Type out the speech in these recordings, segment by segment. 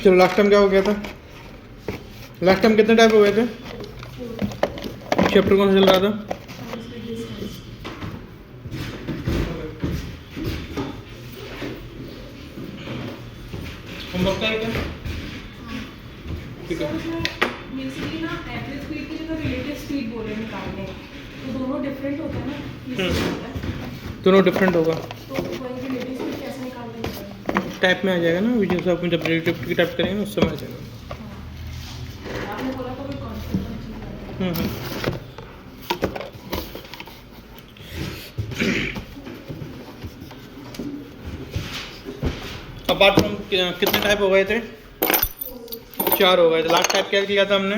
चलो last time क्या हो गया था? लास्ट टाइम कितने टाइप हो गए थे? चैप्टर कौन सा चल रहा था? होमवर्क का है क्या? ठीक है। बेसिकली ना एवरेज स्पीड की जगह रिलेटिव स्पीड बोले निकालने, तो दोनों डिफरेंट होते हैं ना, दोनों डिफरेंट होगा तो वही रिलेटिव स्पीड कैसे निकालने टाइप में आ जाएगा ना, विजय साहब जब रिलेटिव की टाइप करेंगे उस समय आ जाएगा। आपने बोला था कोई कॉन्सेप्ट अपार्ट फ्रॉम कितने टाइप हो गए थे? 4 हो गए थे। लास्ट टाइप क्या किया था हमने?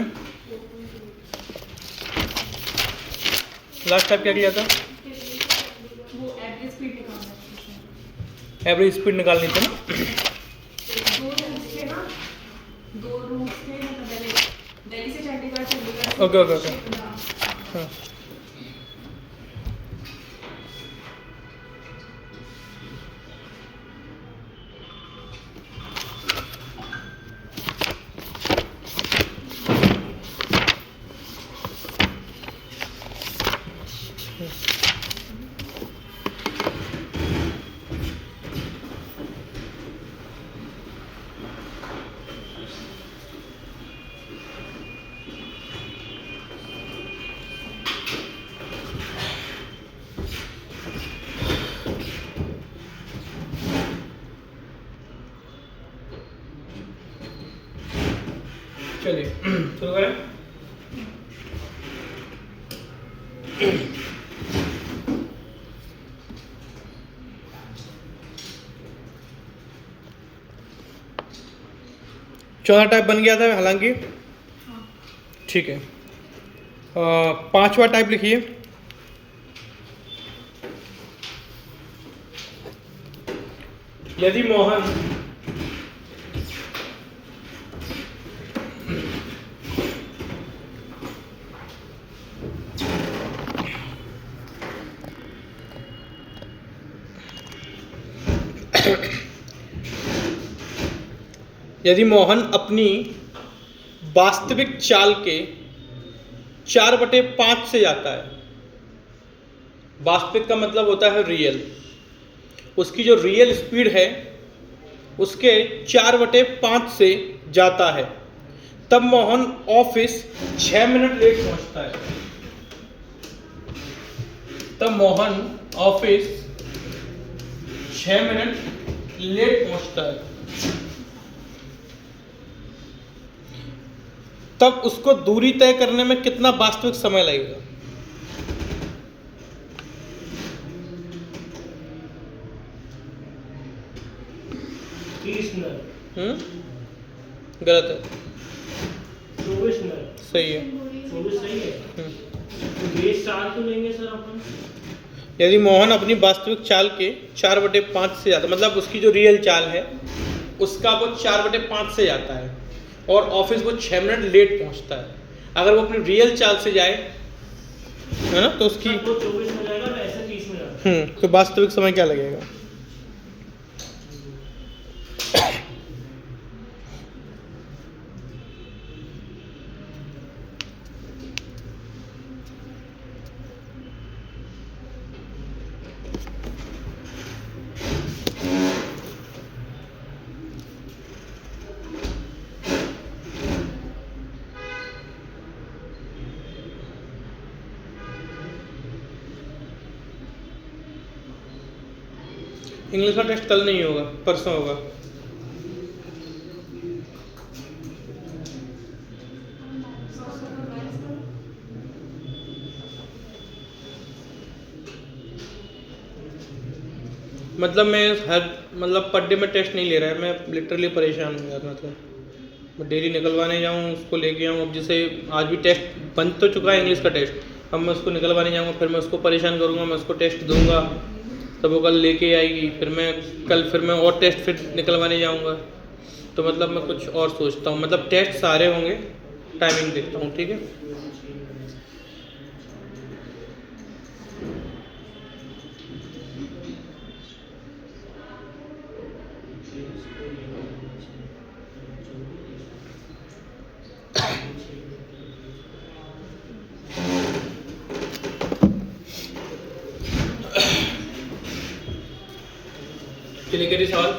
लास्ट टाइप क्या किया था? वो एवरेज स्पीड निकालना है। एवरेज स्पीड निकालनी थी ना। दो रूट्स थे मतलब दिल्ली से चंडीगढ़ ओके ओके ओके। हाँ चलिए शुरू करें। चौथा टाइप बन गया था हालांकि, ठीक है। 5वां टाइप लिखिए। यदि मोहन यदि मोहन अपनी वास्तविक चाल के 4/5 से जाता है, वास्तविक का मतलब होता है रियल, उसकी जो रियल स्पीड है उसके 4/5 से जाता है, तब मोहन ऑफिस 6 मिनट लेट पहुंचता है। तब मोहन ऑफिस 6 मिनट लेट पहुंचता है। तब उसको दूरी तय करने में कितना वास्तविक समय लगेगा? गलत है। 24 मिनट सही है। 24 सही है। तो ये चाल तो लेंगे सर अपन। यदि मोहन अपनी वास्तविक चाल के 4/5 से जाता, मतलब उसकी जो रियल चाल है उसका वो 4/5 से जाता है और ऑफिस वो 6 मिनट लेट पहुंचता है। अगर वो अपनी रियल चाल से जाए, है ना, तो उसकी तो 24 हो जाएगा, वैसे 30 मिनट। तो वास्तविक समय क्या लगेगा? इंग्लिश का टेस्ट कल नहीं होगा, परसों होगा। मतलब मैं पर डे में टेस्ट नहीं ले रहा है, मैं लिटरली परेशान हूँ यार। मतलब मैं डेली निकलवाने जाऊँ, उसको लेके आऊँ। अब जैसे आज भी टेस्ट बन तो चुका है इंग्लिश का टेस्ट, अब मैं उसको निकलवाने जाऊँगा, फिर मैं उसको परेशान करूँगा, मैं उसको टेस्ट दूंगा, तब वो कल लेके आएगी, फिर मैं और टेस्ट फिर निकलवाने जाऊँगा। तो मतलब मैं कुछ और सोचता हूँ, मतलब टेस्ट सारे होंगे, टाइमिंग देखता हूँ, ठीक है। चलिए करिए सवाल।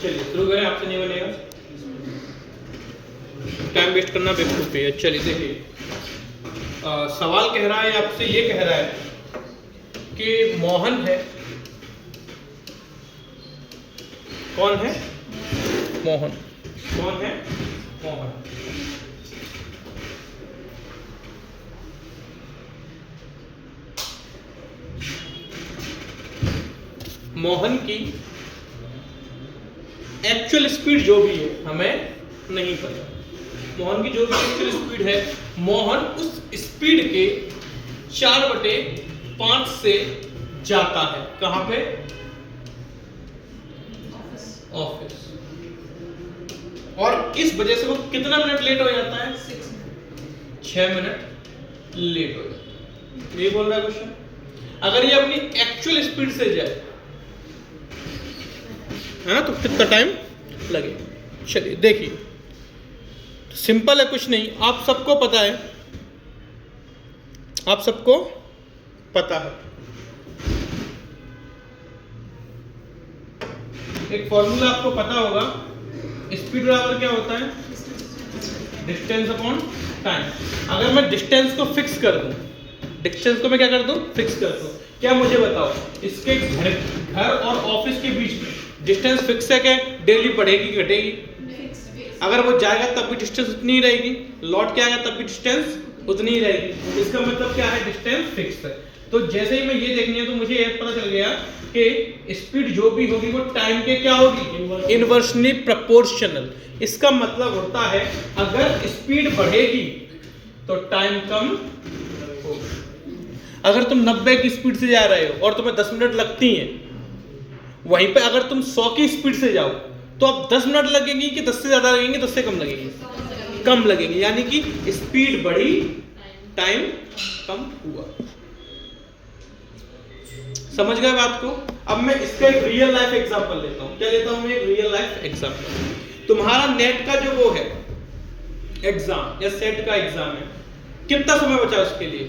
चलिए शुरू करें, आपसे नहीं बनेगा, टाइम वेस्ट करना बेवकूफ़ी है। चलिए देखिए, सवाल कह रहा है आपसे, ये कह रहा है कि मोहन है, कौन है? मोहन। कौन है? मोहन। मोहन की एक्चुअल स्पीड जो भी है हमें नहीं पता। मोहन की जो भी एक्चुअल स्पीड है, मोहन उस स्पीड के 4/5 से जाता है। कहां पे? ऑफिस। और इस वजह से वो कितना मिनट लेट हो जाता है? 6 मिनट लेट हो जाता है। ये बोल रहा है क्वेश्चन। अगर ये अपनी एक्चुअल स्पीड से जाए है ना, तो कितना टाइम लगेगा? चलिए देखिए, सिंपल है, कुछ नहीं, आप सबको पता है, आप सबको पता है, एक फॉर्मूला आपको पता होगा, स्पीड बराबर क्या होता है? Distance upon time. अगर मैं डिस्टेंस को फिक्स कर दूं, डिस्टेंस को मैं क्या कर दूं? फिक्स कर दूं। क्या मुझे बताओ, इसके घर और ऑफिस के बीच में डिस्टेंस फिक्स है क्या? डेली बढ़ेगी घटेगी? अगर वो जाएगा तब भी डिस्टेंस उतनी ही रहेगी, लौट के आएगा तब भी डिस्टेंस उतनी ही रहेगी। इसका मतलब क्या है? डिस्टेंस फिक्स है। तो जैसे ही मैं ये देखनी है तो मुझे ये पता चल गया कि स्पीड जो भी होगी वो टाइम के क्या होगी? Inversely proportional. इसका मतलब होता है अगर स्पीड बढ़ेगी तो टाइम कम होगा। अगर तुम 90 की स्पीड से जा रहे हो और तुम्हें 10 मिनट लगती हैं, वहीं पे अगर तुम 100 की स्पीड से जाओ तो अब 10 मिनट लगेगी कि 10 से ज्यादा लगेंगे? 10 से कम लगेगी? कम लगेगी। यानी कि स्पीड बढ़ी, टाइम कम हुआ। समझ गए बात को? अब मैं इसका एक रियल लाइफ एग्जांपल लेता हूं। क्या लेता हूं मैं? एक रियल लाइफ एग्जांपल। तुम्हारा नेट का जो वो है एग्जाम या सेट का एग्जाम है, कितना समय बचा उसके लिए?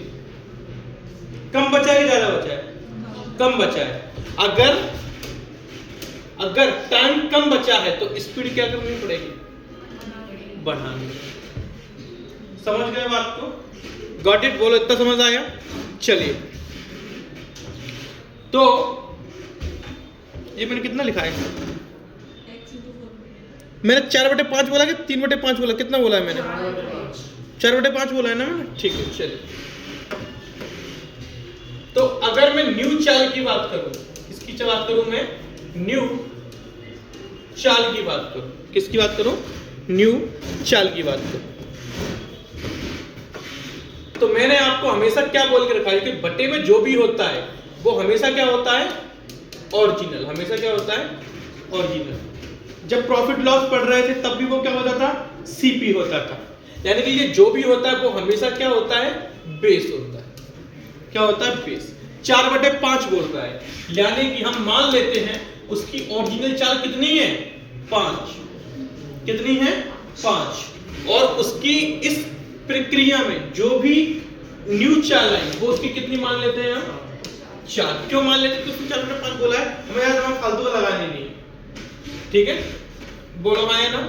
कम बचा है, ज्यादा बचा है? कम बचा है। अगर टाइम कम बचा है तो स्पीड क्या करनी पड़ेगी? बढ़ानी। समझ गए बात को? Got it? बोलो, इतना समझ आया? चलिए, तो ये मैंने कितना लिखा है? मैंने 4/5 बोला कि 3/5 बोला? कितना बोला है मैंने? 4/5 बोला है ना मैंने? ठीक है, चलिए। तो अगर मैं न्यू चाल की बात करूं, किसकी बात करूं मैं? न्यू चाल की बात करूं। किसकी बात करूं? न्यू चाल की बात करूं। तो मैंने आपको हमेशा क्या बोल के रखा है कि बटे में जो भी होता है वो हमेशा क्या होता है? ओरिजिनल। हमेशा क्या होता है? ओरिजिनल। जब प्रॉफिट लॉस पढ़ रहे थे तब भी वो क्या होता था? सीपी होता था। यानी कि ये जो भी होता है वो हमेशा क्या होता है? बेस होता है। क्या होता है? बेस। 4/5 बोल रहा है, यानी कि हम मान लेते हैं उसकी ओरिजिनल चाल कितनी है? 5। कितनी है? 5। और उसकी इस प्रक्रिया में जो भी न्यू चाल आई वो उसकी कितनी मान लेते हैं हम? 4। क्यों मान लेते हैं? तो उसने 4/5 बोला है, हमें याद हम फालतू का लगाने नहीं। ठीक है, बोलो हाँ या ना?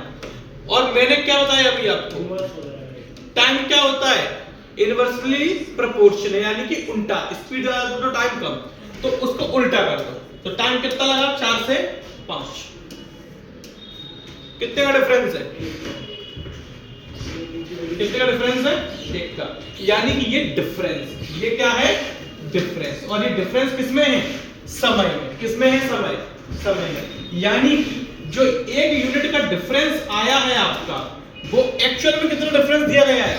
और मैंने क्या बताया अभी आपको? टाइम क्या होता है? इनवर्सली प्रोपोर्शनल, यानी कि उल्टा। स्पीड ज्यादा तो टाइम कम, तो उसको उल्टा कर दो तो टाइम कितना लगा? 4 से 5। कितने का डिफरेंस है? कितने का डिफरेंस है? 1 का। यानी कि ये डिफरेंस, ये क्या है? डिफरेंस, और ये डिफरेंस किसमें है? समय में। किसमें है? समय में। यानी कि जो एक यूनिट का डिफरेंस आया है आपका, वो एक्चुअल में कितना डिफरेंस दिया गया है?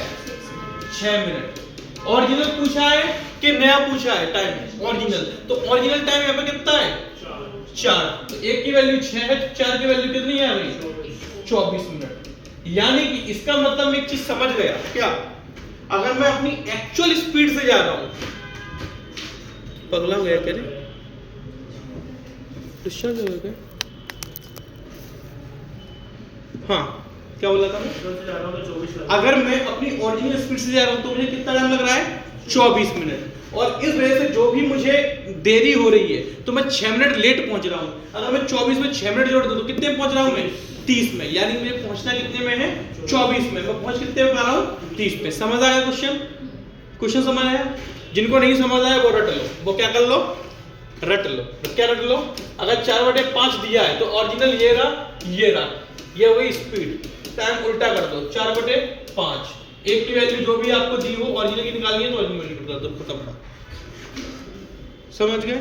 6 मिनट। ओरिजिनल पूछा है कि नया पूछा है टाइम? ओरिजिनल। तो ओरिजिनल टाइम यहाँ पे कितना है? 4। तो एक की वैल्यू 6 है, 4 की वैल्यू कितनी है अभी? 24 मिनट। यानी कि इसका मतलब मैं एक चीज समझ गया क्या? अगर मैं अपनी एक्चुअल स्पीड से जा रहा हूं, पगला हो गया क्या? डिस्चार्ज हो गया क्या? हाँ, क्या बोला था मैं? अगर मैं अपनी ओरिजिनल स्पीड से जा रहा हूं तो मुझे कितना टाइम लग रहा है? 24 मिनट। और इस वजह से जो भी मुझे देरी हो रही है तो मैं 6 मिनट लेट पहुंच रहा हूं। अगर मैं 24 में 6 मिनट जोड़ दूं तो कितने में पहुंच रहा हूं मैं? 30 में। यानी मुझे पहुंचना कितने में है? 24 में। मैं पहुंच कितने में पा रहा हूं? 30 पे। समझ आया क्वेश्चन समझ आया? जिनको नहीं समझ आया वो रट लो, वो क्या कर लो? रट लो। क्या रट लो? अगर 4/5 दिया है तो ओरिजिनल ये रहा, ये वही स्पीड। टाइम उल्टा कर दो, 4/5। एक की वैल्यू जो भी आपको दी हो ओरिजिनल की निकालनी है तो ओरिजिनल मल्टीप्लाई कर दो, खत्म। समझ गए?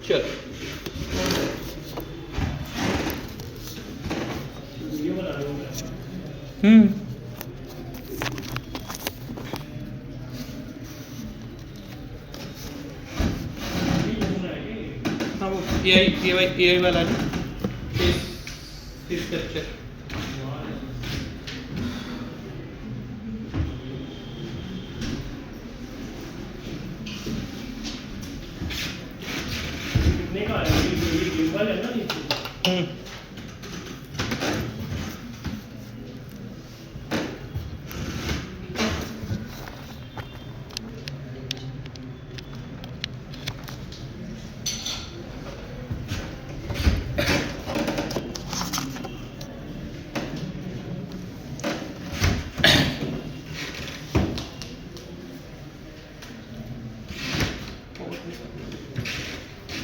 चलो हाँ, वो AI वाला है स्ट्रक्चर।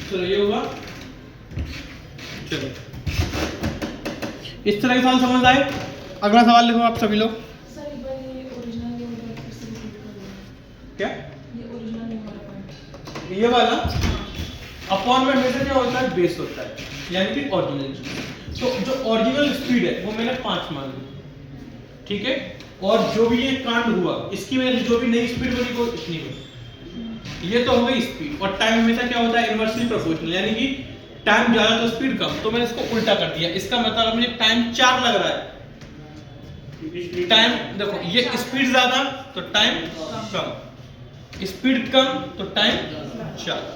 चलो ये होगा। चलो इस तरह के सवाल समझ आए? अगला सवाल लिखो आप सभी लोग। सर एक बार ये ओरिजिनल नहीं हो रहा, फिर से रिपीट कर दो। क्या? ये ओरिजिनल नहीं हो रहा पॉइंट। ये वाला अपॉन में हमेशा क्या होता है? बेस होता है, यानी कि ओरिजिनल। तो जो ओरिजिनल स्पीड है वो मैंने 5 मान ली, ठीक है। और जो भी ये कांड हुआ इसकी वजह से जो भी नई स्पीड बनी वो इतनी हुई। ये तो हो गई स्पीड। और टाइम हमेशा क्या होता है? इनवर्सली प्रोपोर्शनल, यानी कि टाइम ज्यादा तो स्पीड कम। तो मैंने इसको उल्टा कर दिया। इसका मतलब मुझे टाइम 4 लग रहा है। टाइम देखो, ये स्पीड ज्यादा तो टाइम कम, स्पीड कम तो टाइम ज्यादा।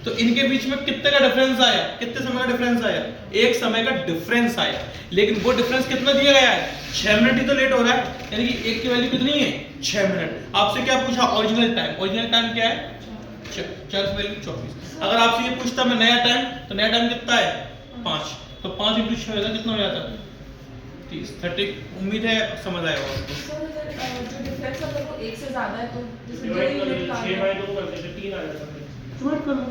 तो इनके बीच में कितने का डिफरेंस आया? कितने समय का डिफरेंस आया? 1 समय का डिफरेंस आया। लेकिन वो डिफरेंस कितना दिया गया है? 6 मिनट ही तो लेट हो रहा है। यानी कि एक की वैल्यू कितनी है? 6 मिनट। आपसे क्या पूछा? Original time. ओरिजिनल टाइम क्या है? 4 की वैल्यू 24। अगर आपसे ये पूछता मैं नया टाइम, तो नया टाइम कितना है? 5। तो 5 × 6 कितना हो जाता? 30। 30। उम्मीद है समझ आएगा आपको। सर अगर जो डिफरेंस अगर वो 1 से ज्यादा है तो जैसे 2 डिवाइड कर यूनिट का 6/2 कर देते 3 आ जाता है। डिवाइड कर लो।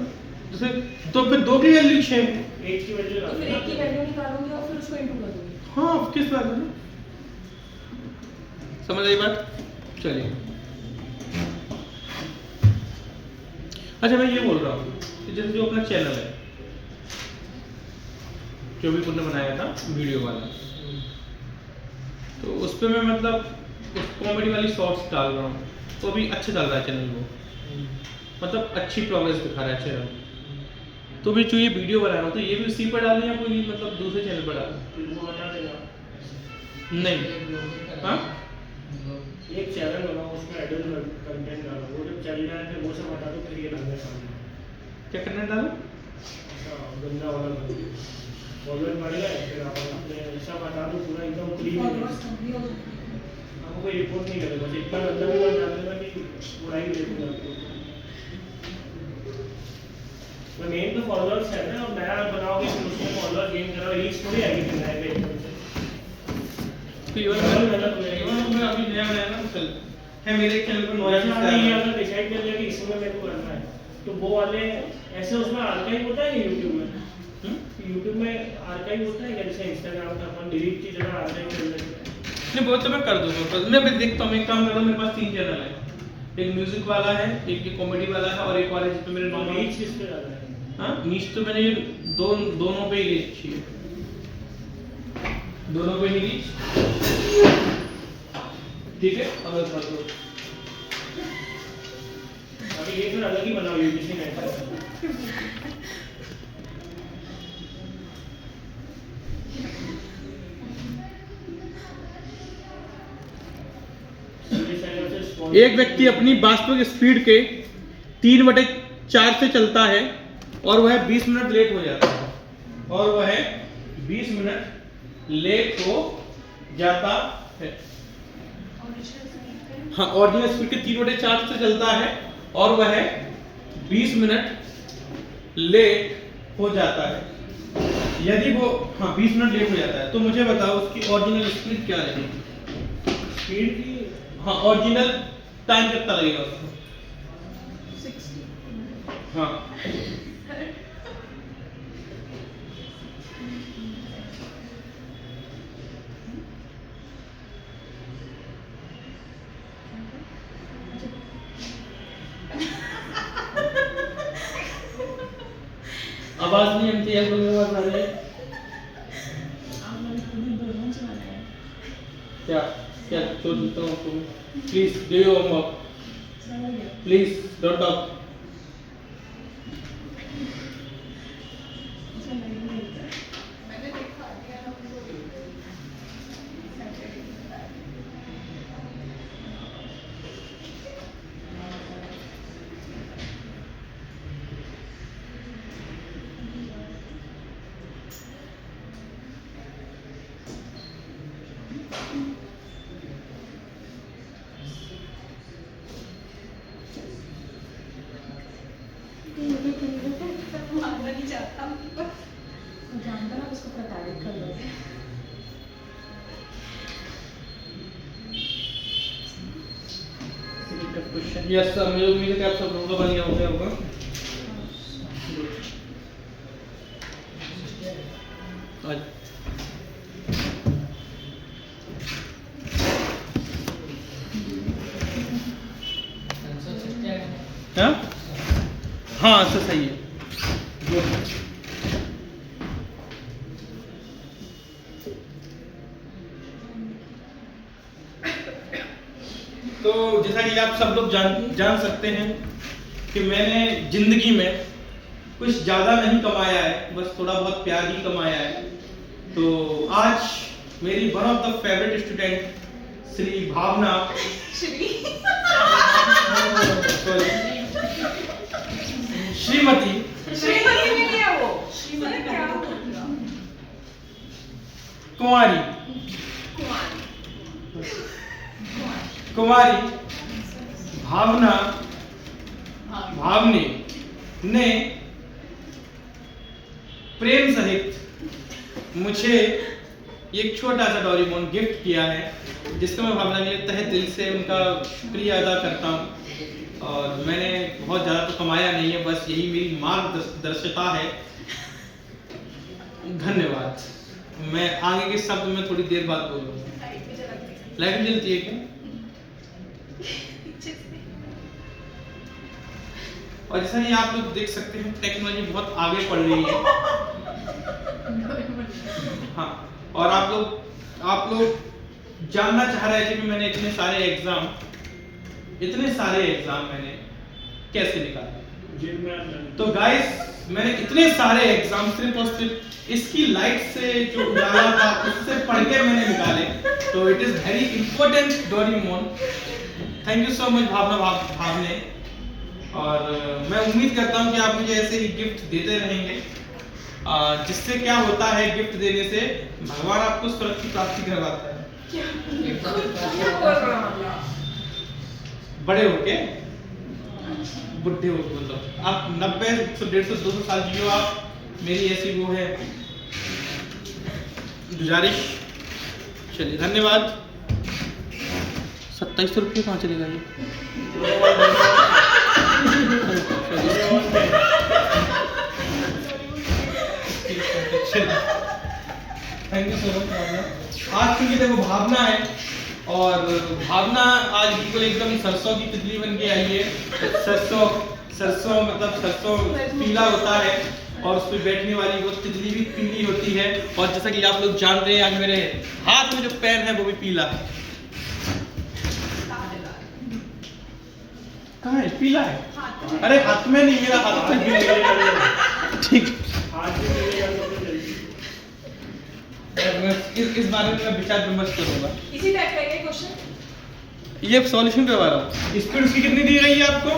जैसे तो फिर 2 की वैल्यू 6 है। 1 की वैल्यू तो फिर 1 की वैल्यू निकालूंगी और फिर उसको इनटू कर दूंगी। हाँ, किस बात है? समझ आई बात? चलिए, अच्छा मैं ये बोल रहा हूँ कि जैसे जो अपना चैनल है, जो भी तुमने बनाया था वीडियो वाला, तो उस पर मैं मतलब उस कॉमेडी वाली शॉर्ट्स डाल रहा हूँ, तो अभी अच्छा चल रहा है चैनल वो, मतलब अच्छी प्रोग्रेस दिखा रहा है चैनल। तो भी जो ये वीडियो बना रहा हूँ तो ये भी उसी पर डालें या कोई मतलब दूसरे चैनल पर डालें? वो हटा देगा। नहीं, हाँ एक चैनल बनाओ, उसमें एडल्ट कंटेंट डालो, वो जब चल जाए फिर वो सब हटा दो, फिर ये डालना सामने। क्या करना डालो? गंदा वाला फॉलोअर बढ़ गए, फिर आप अपने सब हटा दो, पूरा एकदम क्लीन। आपको कोई रिपोर्ट नहीं करेगा, बस इतना गंदा भी मत डाल देना कि बुराई देखेगा आपको। मेन तो फॉलोअर्स है ना, अब नया बनाओगे फिर उसमें फॉलोअर गेन करो, रीच थोड़ी आएगी फिर नए पे एकदम से। मैं अभी नया बनाया ना, चल है मेरे चैनल पर नया ये अगर डिसाइड कर लिया कि इसमें मेरे को करना है, तो वो वाले ऐसे उसमें आर्काइव होता है यूट्यूब में? यूट्यूब में आर्काइव होता है जैसे इंस्टाग्राम का अपन डिलीट की जगह आर्काइव कर लेते हैं। नहीं, वो तो मैं कर दूंगा। मैं भी देखता हूँ, एक काम कर रहा हूँ, मेरे पास 3 चैनल है। एक म्यूजिक वाला है, एक ये कॉमेडी वाला है, और एक और है जिसमें मेरे नॉर्मल नीच किस पे ज़्यादा है? हाँ नीच तो मैंने ये दोनों पे ही रीच चाहिए, दोनों पे ही रीच। ठीक है, अगर कर दो अभी ये फिर अलग ही बनाओ यूबीसी में ऐसा। एक व्यक्ति अपनी वास्तविक स्पीड के 3/4 से चलता है और वह 20 मिनट लेट हो जाता है, और वह 20 मिनट लेट हो जाता है। हाँ, ओरिजिनल स्पीड के 3/4 से चलता है और वह 20 मिनट लेट हो जाता है। यदि वो 20 मिनट लेट हो जाता है तो मुझे बताओ उसकी ओरिजिनल स्पीड क्या रहेगी? स्पीड की ओरिजिनल टाइम कितना लगेगा उसको? 60। हाँ आवाज नहीं आती है, कोई आवाज आ रही है क्या? क्या छोड़ देता हूँ आपको, please do your homework, please don't talk. जानता ना उसको प्रताड़ित कर लो। क्वेश्चन यस सर, मुझे उम्मीद है कि आप सब लोगों का बन गया होगा। आज हाँ हाँ सर सही है। तो जैसा कि आप सब लोग जान सकते हैं कि मैंने जिंदगी में कुछ ज़्यादा नहीं कमाया है, बस थोड़ा बहुत प्यार ही कमाया है। तो आज मेरी one of the favourite student Shri Bhavna Shrimati Shrimati भी नहीं है वो। श्रीमती क्या होगा? कुमारी भावनी ने प्रेम सहित मुझे एक छोटा सा डोरेमोन गिफ्ट किया है, जिसको मैं भावना के लिए तहे दिल से उनका शुक्रिया अदा करता हूँ। और मैंने बहुत ज़्यादा तो कमाया नहीं है, बस यही मेरी मार्गदर्शिता है। धन्यवाद। मैं आगे के शब्द में थोड़ी देर बाद बोलूँगा। लाइट भी जलती है क्या? और जैसा कि आप लोग देख सकते हैं टेक्नोलॉजी बहुत आगे बढ़ रही है। हाँ, और आप लोग जानना चाह रहे थे कि मैंने इतने सारे एग्जाम मैंने कैसे निकाले। तो गाइस, मैंने इतने सारे एग्जाम सिर्फ और सिर्फ इसकी लाइट से जो उजाला था उससे पढ़ के मैंने निकाले। तो it is very important Doraemon. Thank you so much भावने। और मैं उम्मीद करता हूं कि आप मुझे ऐसे ही गिफ्ट देते रहेंगे, जिससे क्या होता है, गिफ्ट देने से भगवान आपको स्वर्ग की प्राप्ति करवाता है। बड़े होके बुढ़े हो मतलब आप 90, 100, 150, 200 साल जियो आप, मेरी ऐसी वो है गुजारिश। चलिए धन्यवाद। 2700 रुपये कहाँ चलेगा ये? थैंक यू सो मच भावना। आज क्योंकि देखो भावना है और भावना आज बिल्कुल एकदम सरसों की तितली बन के आई है। सरसों मतलब सरसों पीला होता है और उस पर बैठने वाली वो तितली भी पीली होती है। और जैसा कि आप लोग जानते हैं आज मेरे हाथ में जो पेन है वो भी पीला है। कहाँ है? पीला है? अरे हाथ में नहीं, मेरा हाथ में भी ठीक। मैं इस बारे में विचार विमर्श करूंगा। इसी टाइप का ये क्वेश्चन, ये सॉल्यूशन करवा रहा हूँ। स्पीड उसकी कितनी दी गई है आपको?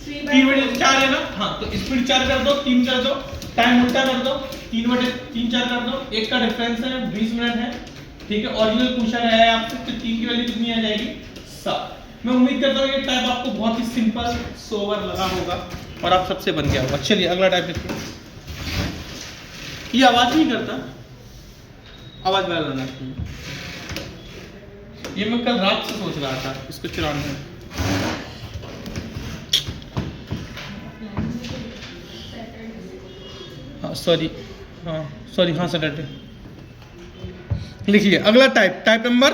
3/4 है ना? हाँ, तो स्पीड 4 कर दो, 3 कर दो, टाइम उल्टा कर दो, 3/4 कर दो, एक का डिफरेंस है 20 मिनट है, ठीक है। ओरिजिनल पूछा गया है आपसे, तो 3 की वैल्यू कितनी आ जाएगी? 7। मैं उम्मीद करता हूँ ये टाइप आपको बहुत ही सिंपल सोवर लगा होगा और आप सबसे बन गया होगा। चलिए अगला टाइप देखिए। ये आवाज नहीं करता, आवाज वाला लाना चाहिए। ये मैं कल रात से सोच रहा था इसको चुराने में। हाँ सॉरी, हाँ सैटरडे। लिखिए अगला टाइप नंबर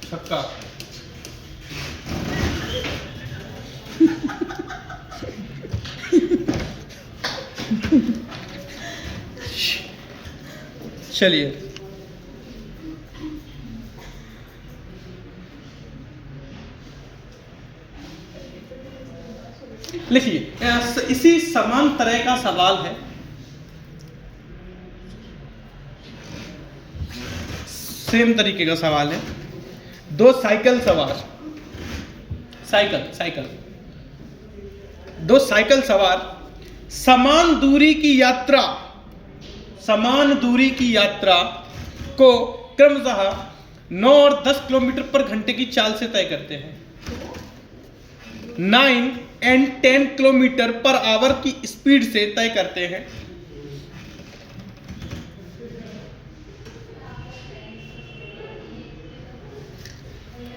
छक्का। चलिए लिखिए, इसी समान तरह का सवाल है। सेम तरीके का सवाल है। दो साइकिल सवार, दो साइकिल सवार समान दूरी की यात्रा को क्रमशः 9 और 10 किलोमीटर पर घंटे की चाल से तय करते हैं। 9 and 10 किलोमीटर पर आवर की स्पीड से तय करते हैं।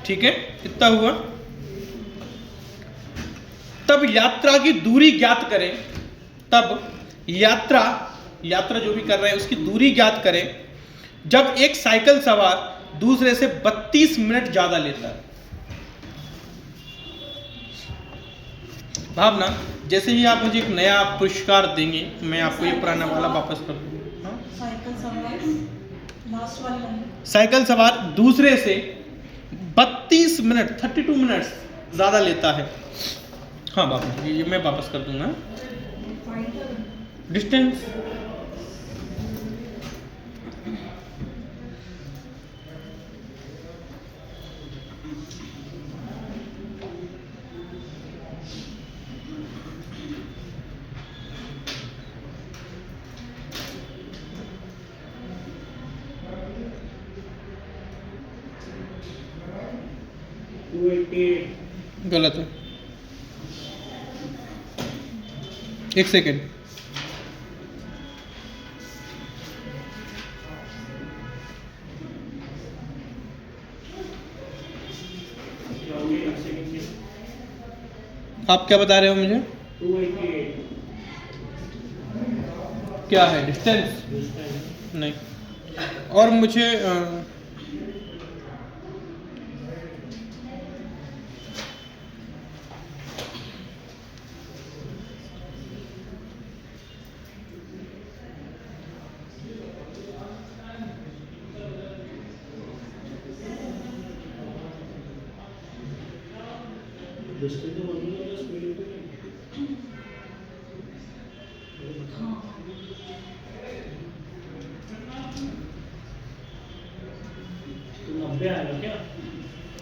ठीक है, कितना हुआ? तब यात्रा की दूरी ज्ञात करें। तब यात्रा जो भी कर रहे हैं उसकी दूरी ज्ञात करें जब एक साइकिल सवार दूसरे से 32 मिनट ज्यादा लेता है। भावना, जैसे ही आप मुझे एक नया पुरस्कार देंगे मैं आपको ये पुराना वाला वापस कर दूंगा। साइकिल सवार दूसरे से 32 मिनट 32 मिनट्स ज्यादा लेता है। हाँ बाबा, ये मैं वापस कर दूंगा। डिस्टेंस गलत है। एक सेकेंड, आप क्या बता रहे हो मुझे? 288 क्या है डिस्टेंस? नहीं, और मुझे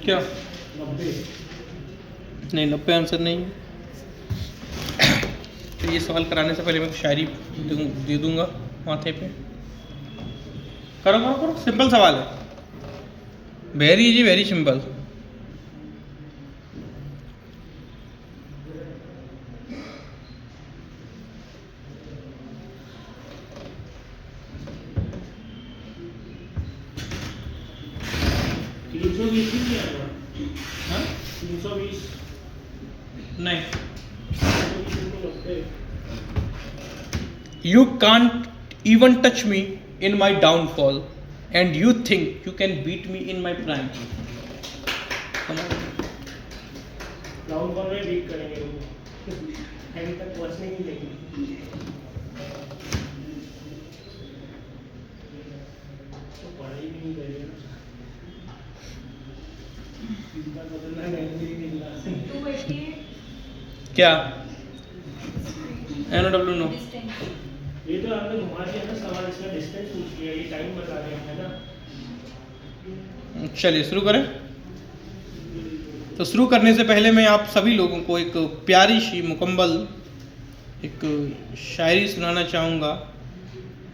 क्या 90 नहीं, 90 आंसर नहीं है। तो ये सवाल कराने से पहले मैं शायरी दे दूंगा माथे पे। करो, सिंपल सवाल है, वेरी सिंपल। हाँ? 320 नहीं, You can't even touch me in my downfall. And you think you can beat me in my prime. Round one में बीट करेंगे वो, एंड तक पहुंचने की नहीं। तो पढ़ाई भी नहीं करेगा ना, इतना बदलना नहीं मिलना। 288 क्या NOW नो। ये तो आपने घुमा दिया ना सवाल, इसमें डिस्टेंस पूछ लिया, ये टाइम बता रहे हैं ना। चलिए शुरू करें। तो शुरू करने से पहले मैं आप सभी लोगों को एक प्यारी सी मुकम्मल एक शायरी सुनाना चाहूँगा,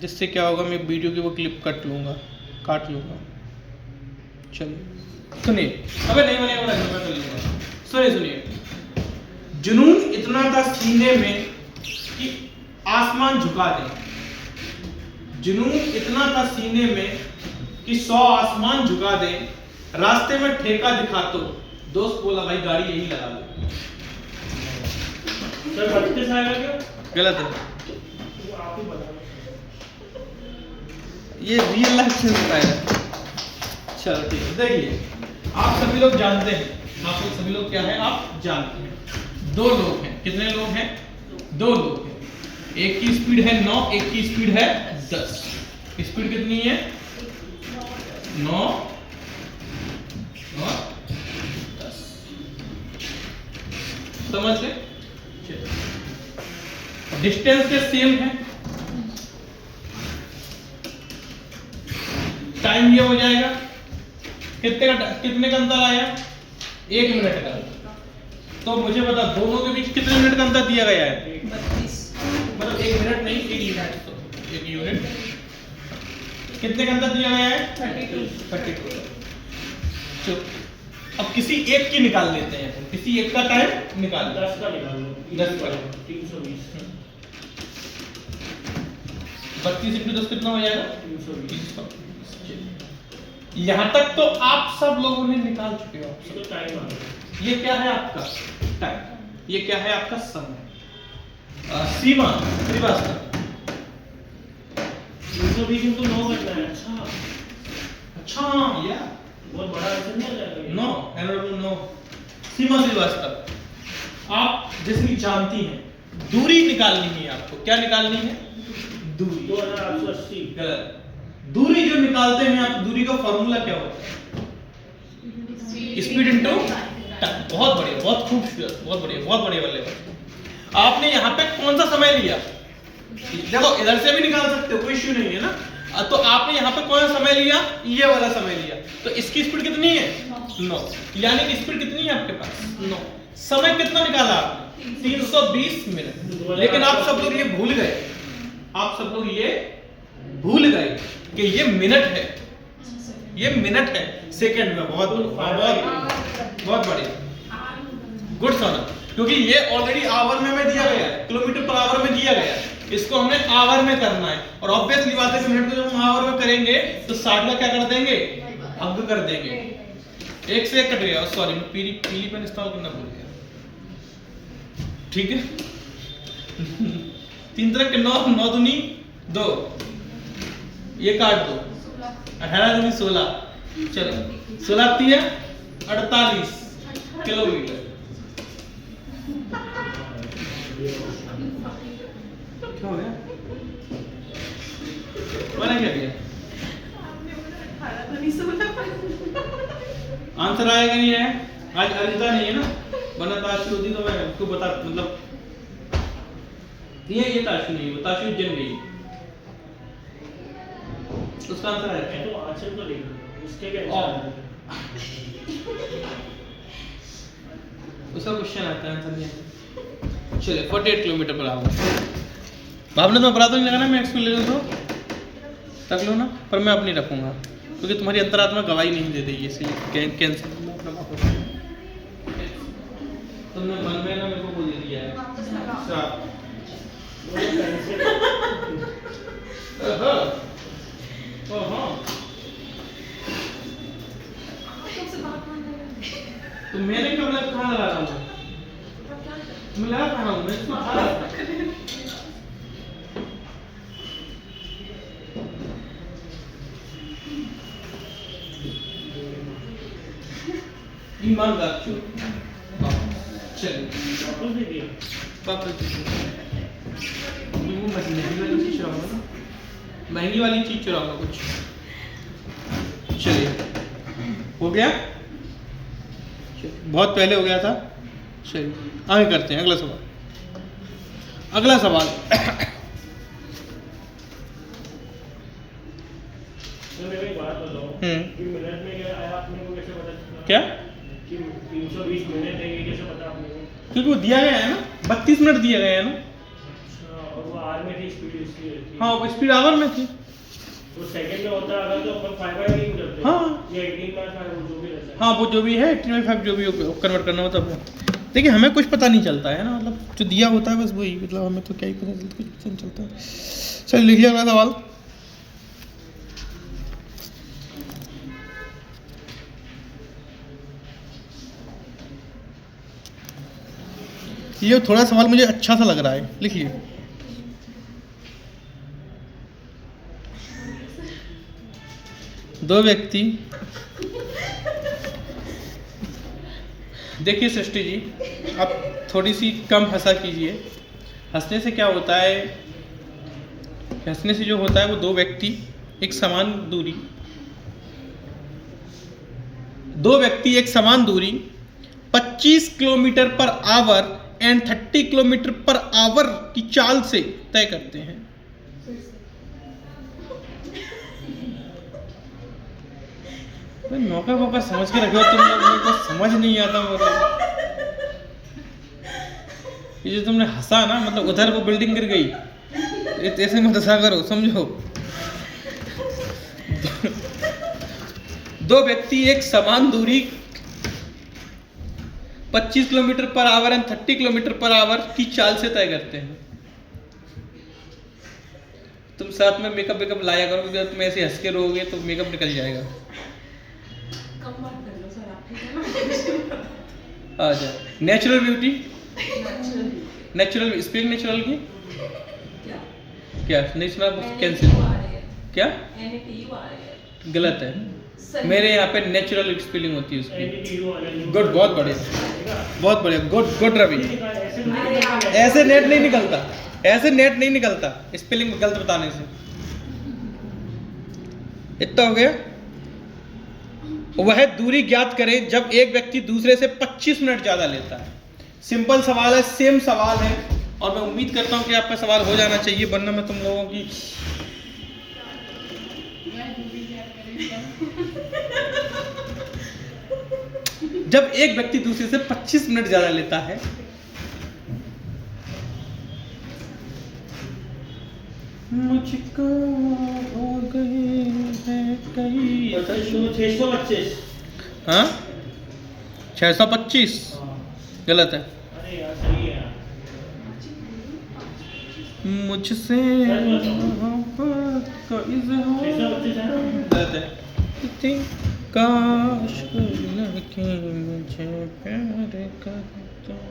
जिससे क्या होगा, मैं वीडियो की वो क्लिप काट लूँगा। चलिए सुनिए। अबे नहीं बनेगा, मैं कर लूँगा। सुनिए। जुनून इतना था सीने में कि आसमान झुका दे। जुनून इतना था सीने में कि 100 आसमान झुका दे। रास्ते में ठेका दिखा तो दोस्त बोला भाई गाड़ी यही लगा दे। सर 32 आएगा क्या? गलत है, तो आप ही बताओ। ये रियल लाइफ से बताया। चलो ठीक है, देखिए आप सभी लोग जानते हैं, आप लोग सभी लोग क्या है आप जानते हैं। 2 लोग हैं। कितने लोग हैं? 2 लोग हैं। एक की स्पीड है 9, एक की स्पीड है 10। स्पीड कितनी है? 9 और 10। समझ ले। डिस्टेंस के सेम है, टाइम ये हो जाएगा। कितने का अंतर आया? 1 मिनट का। तो मुझे बता दोनों के बीच कितने मिनट का अंतर दिया गया है? 32। मतलब 1 मिनट नहीं, 1 यूनिट। तो 1 यूनिट कितने का अंतर दिया गया है? 32। तो अब किसी एक की निकाल लेते हैं, किसी एक का टाइम निकाल। 10 का निकाल लो। 10 का 320। 32 इंटू 10 कितना हो जाएगा? 320। यहाँ तक तो आप सब लोगों ने निकाल चुके हो। ये तो टाइम आ गया। ये क्या है आपका टाइम, ये क्या है आपका समय। सीमा श्रीवास्तव 320 इनटू 9 करना है। अच्छा या बहुत बड़ा आंसर नहीं आ जाएगा? No NOW no. Seema Srivastava आप जैसे जानती हैं दूरी निकालनी है आपको। क्या निकालनी है? दूरी। 2880। गलत। दूरी जो निकालते हैं आप, दूरी का फॉर्मूला क्या होता है? Speed into time. बहुत बढ़िया, बहुत खूबसूरत, बहुत बढ़िया बल्लेबाज। आपने यहाँ पे कौन सा समय लिया? देखो इधर से भी निकाल सकते हो, कोई इश्यू नहीं है ना। तो आपने यहाँ पे कौन सा समय लिया? ये वाला समय लिया। तो इसकी स्पीड कितनी है? 9। यानी कि स्पीड कितनी है आपके पास? 9। समय कितना निकाला आपने? 320 मिनट। लेकिन आप सब लोग ये भूल गए, आप सब लोग ये भूल गए कि ये मिनट है, ये मिनट है सेकंड में। बहुत बढ़िया, गुड सोना। क्योंकि ये ऑलरेडी आवर में दिया गया है, किलोमीटर पर आवर में दिया गया है। इसको हमने आवर में करना है। और ऑब्वियसली बात है कि मिनट को जब हम आवर में करेंगे तो 60 का क्या कर देंगे? भाग कर देंगे। 1 से 1 कट गया। सॉरी मैं पीली पेन इस्तेमाल करना भूल गया। ठीक है 3 तरह के 9, 9 दूनी 2, ये काट दो। 18 दूनी 16। चलो 16 3 48 किलोमीटर। क्या हो गया? मैंने क्या किया? आंसर आएगा नहीं है। आज अर्जिता नहीं है ना, वरना ताशु होती तो मैं आपको बता, मतलब ये ताशु नहीं है, ताशु जन गई। उसका आंसर है तो आंसर तो लिख दो, उसके क्या आंसर है? उसका क्वेश्चन आता है, आंसर नहीं आता। चलिए 48 किलोमीटर पर आवर। भावना तो अपराध नहीं लगाना, मैं एक्सक्यूज ले लूँ तो तक लो ना, पर मैं अपनी रखूंगा क्योंकि तुम्हारी अंतरात्मा गवाही नहीं दे देगी, इसलिए कैंसिल। तुमने मन में ना मेरे को बोल दिया है। तो मैंने कब लग कहाँ लगा रहा हूँ? मैं लगा कहाँ हूँ? मैं इसको उठा रहा था। ईमानदार चोर। चलिए वापस दे दिया। वापस दीजिए। वो महंगी वाली चीज़ चुराऊंगा ना, महंगी वाली चीज़ चुराऊंगा कुछ। चलिए हो गया, बहुत पहले हो गया था। चलिए आगे करते हैं अगला सवाल। अगला सवाल तो मेरे को एक बात बताओ कि मिनट में क्या आया, आपने को कैसे पता चला क्या? कि 320 मिनट है, ये कैसे पता आपने को? क्योंकि वो दिया गया है ना, 32 मिनट दिए गए हैं ना। अच्छा, और वो आर में थी स्पीड इसकी थी। हाँ वो स्पीड आवर में थी। तो सेकंड में होता अगर तो अपन 5/8 करते हैं। हाँ। या 18/5 जो भी रहता है। हाँ वो जो भी है 18/5 जो भी कन्वर्ट करना होता है। देखिए हमें कुछ पता नहीं चलता है ना, मतलब जो दिया होता है बस वही, मतलब हमें तो क्या ही पता चलता, कुछ पता नहीं चलता है। चलिए लिखिए अगला सवाल। ये थोड़ा सवाल मुझे अच्छा सा लग रहा है, लिखिए। दो व्यक्ति, देखिए सृष्टि जी आप थोड़ी सी कम हंसा कीजिए। हंसने से क्या होता है, हंसने से जो होता है वो दो व्यक्ति एक समान दूरी, दो व्यक्ति एक समान दूरी 25 kilometre per hour and 30 kilometre per hour की चाल से तय करते हैं। मौका मौका समझ के रखो तुम लोग, मेरे को समझ नहीं आता। मतलब ये जो तुमने हंसा ना, मतलब उधर वो बिल्डिंग गिर गई, ऐसे मत हंसा करो, समझो। दो व्यक्ति एक समान दूरी 25 kilometre per hour and 30 kilometre per hour की चाल से तय करते हैं। तुम साथ में मेकअप लाया करो, क्योंकि तुम ऐसे हंस के रहोगे तो मेकअप निकल जाएगा। कम बात कर लो सर आप, ठीक है ना? अच्छा, natural beauty, natural natural spelling natural की क्या? क्या नहीं सुना, कैंसिल। क्या NATU आ रही है। गलत है, सही। मेरे यहाँ पे नेचुरल स्पेलिंग होती है उसकी। NATU वाला जो- गुड, बहुत बढ़िया, बहुत बढ़िया, गुड गुड रवि। ऐसे तो नहीं अरे निकलता आप- है। ऐसे नेट नहीं निकलता, ऐसे नेट नहीं निकलता स्पेलिंग गलत बताने से। इतना हो गया। वह दूरी ज्ञात करें जब एक व्यक्ति दूसरे से 25 मिनट ज्यादा लेता है। सिंपल सवाल है, सेम सवाल है, और मैं उम्मीद करता हूं कि आपका सवाल हो जाना चाहिए, वरना मैं तुम लोगों की जब एक व्यक्ति दूसरे से 25 मिनट ज्यादा लेता है, मुझको हो गए हैं कई 625। हाँ 625 हाँ। गलत है। अरे यार सही है यार। मुझसे मोहब्बत का इज़हार 625 है ना? गलत है। इतनी काश कोई लड़की मुझे प्यार करता,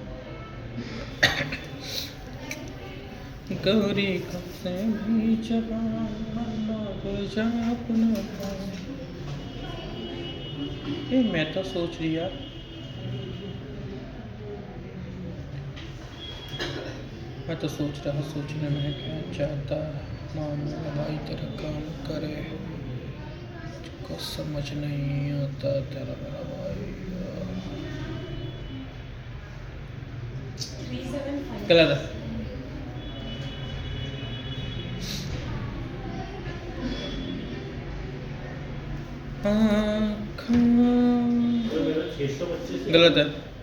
गौरी कब से भी जवान जा अपना पाऊं। ये मैं तो सोच लिया, मैं तो सोच रहा, सोचने में क्या चाहता, मानो भाई तेरा काम करे, को समझ नहीं आता तेरा मेरा भाई। 375। गलत है। तो मेरा 625 गलत है।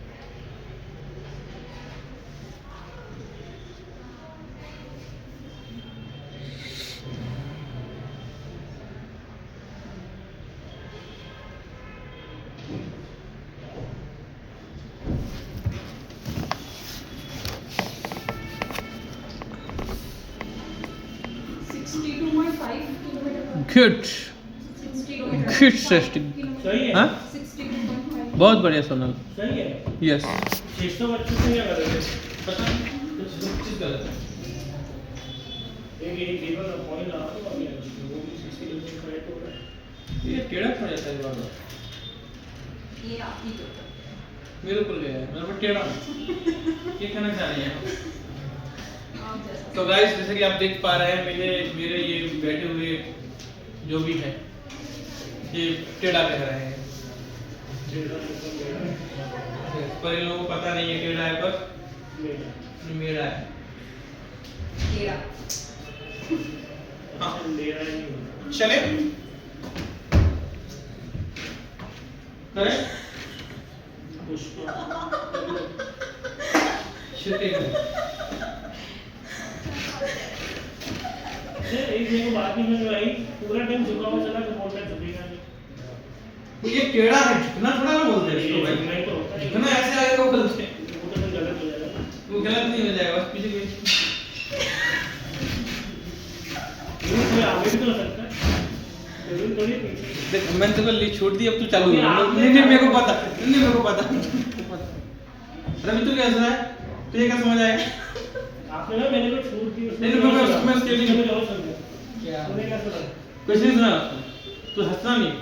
गुड गुड सृष्टि, सही है। हाँ 62.5। बहुत बढ़िया सोनल, सही है। यस। 625 में क्या कर रहे थे? पता नहीं कुछ चीज गलत है। एक गिवन पॉइंट लगा तो अभी वो भी 60 करेक्ट हो रहा है। ये टेढ़ा पड़ जाता है बार बार। ये आप ही करते हैं। बिल्कुल गया है, मैं टेढ़ा हूँ। ये कहना चाह रही हैं? तो गाइस जैसे कि आप देख पा रहे हैं मेरे ये बैठे हुए जो भी है ये टेढ़ा कह रहे हैं, पर इन लोगों को पता नहीं है टेढ़ा है, पर मेरा है। हाँ चले करें एक मेरे को बात नहीं समझ में आई, पूरा टाइम झुका हुआ चला तो बोलता झुकेगा नहीं। ये टेढ़ा है, झुकना थोड़ा ना बोलते हैं इसको भाई, नहीं तो होता है, झुकना ऐसे आगे वो बोलते हैं, वो तो फिर गलत हो जाएगा। वो गलत नहीं हो जाएगा, बस पीछे ये आगे भी तो हो सकता है, जरूरी थोड़ी पीछे। देख मैंने तेरे को ली छूट दी, अब तू चालू अभी कर। आपने- नहीं मेरे को पता, नहीं मेरे को पता। रवि तू कैसा है, तुझे क्या समझ आएगा? आपने ना मैंने को छूट दी, उसमें नहीं, मैं उसके लिए- मुझे और समझा। क्या? तूने क्या सुना? कुछ नहीं सुना, तू हंसना नहीं।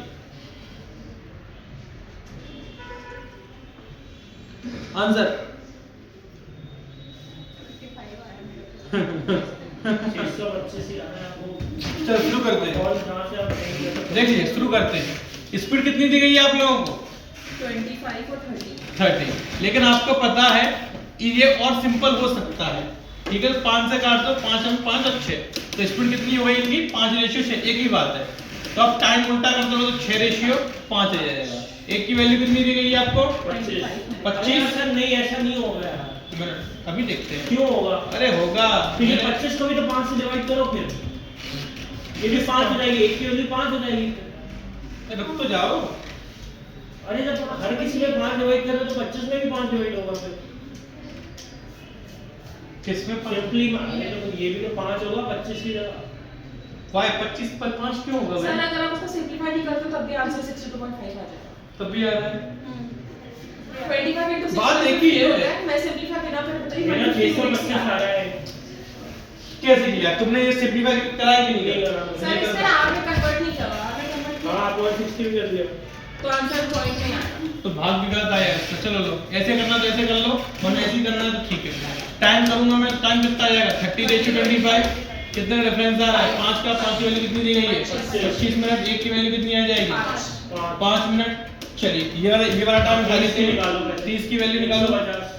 आंसर 625 ही आना है आपको। चल शुरू करते हैं। और जहाँ से आप कहेंगे तो- देखिए शुरू करते हैं। स्पीड कितनी दी गई है आप लोगों को? 25 और 30। 30। लेकिन आपको पता है ये और सिंपल हो सकता है, ठीक है? 5 से काट दो, 5 और 5 और 6, तो स्पीड कितनी हो गई इनकी? 5:6, एक ही बात है। तो आप टाइम उल्टा कर दो तो 6:5 आ जाएगा। एक की वैल्यू कितनी दी गई है आपको? 25। सर नहीं, ऐसा नहीं होगा यार। अभी देखते हैं क्यों होगा? अरे होगा। फिर ये 25 को भी तो 5 से डिवाइड करो, फिर ये भी 5 हो जाएगी, एक की वैल्यू 5 हो जाएगी। रुक तो जाओ। अरे जब हर किसी में 5 डिवाइड करो तो 25 में भी 5 डिवाइड होगा। फिर किसमें सिंपली तो ये भी तो 5 होगा 25 की जगह। वाई 25 पर 5 क्यों होगा सर भाई? अगर आप उसको सिंपलीफाई नहीं करते तब भी आंसर 62.5 आ जाएगा। तब भी आ रहा है। 25 into 6 बात एक ही है। होता है। मैं सिंपलीफाई बिना फिर बताइए मेरा 625 आ रहा है। कैसे किया तुमने? ये सिंपलीफाई कराया कि नहीं नहीं किया? करा सर इसमें आपने कन्वर्ट नहीं किया, आपने कन्वर्ट हाँ, किया आप 160 भी कर दिया। तो आंसर पॉइंट में आया। तो भाग भी गलत आया इसका। चलो लो, ऐसे करना तो ऐसे कर लो, वरना ऐसे ही करना है तो ठीक है। टाइम करूंगा मैं, टाइम कितना आ जाएगा? 30:25। कितने रेफरेंस आ रहा है? 5 का 5 की वैल्यू कितनी दी गई है? 25 मिनट। 1 की वैल्यू कितनी आ जाएगी? 5 मिनट। चलिए ये वाला टाइम खाली 30 की वैल्यू निकालो। 150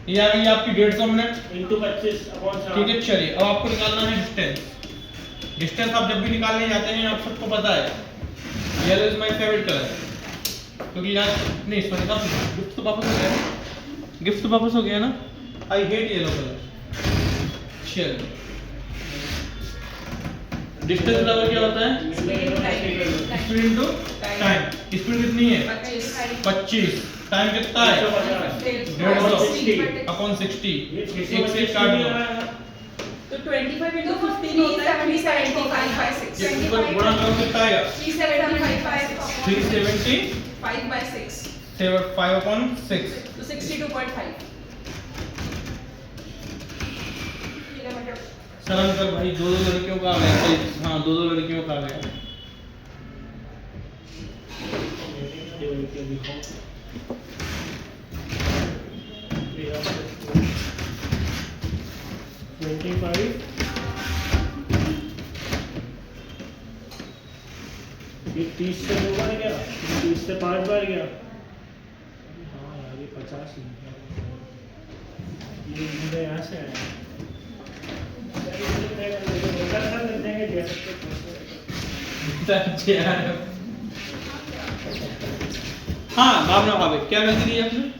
ये आ गई आपकी 150 मिनट इंटू 25 अपॉन 4। ठीक है। चलिए अब आपको निकालना है डिस्टेंस। डिस्टेंस आप जब भी निकालने जाते हैं आप सबको पता है yellow is my favourite colour, क्योंकि यार नहीं इसमें गिफ्ट तो वापस हो गया, गिफ्ट तो वापस हो गया ना। I hate yellow colour. चलिए डिस्टेंस बराबर क्या होता है? Speed into time. स्पीड कितनी है? 25। टाइम कितना है? 150 अपॉन 60। एक से काट दो, तो 25 into 15 होता है 375 by 6। ये ऊपर गुणा करो कितना आएगा? 375 by 6। 375 5 by 6 upon 6। तो 62.5। सरल कर भाई, दो लड़कियों का आ गया। हाँ दो लड़कियों का आ गया। ये 30 से 2 बार गया, 30 से 5 बार गया। हाँ यार ये 50 ही है। ये मुझे यहाँ से आया। हाँ भावना भावे क्या गलती की आपने?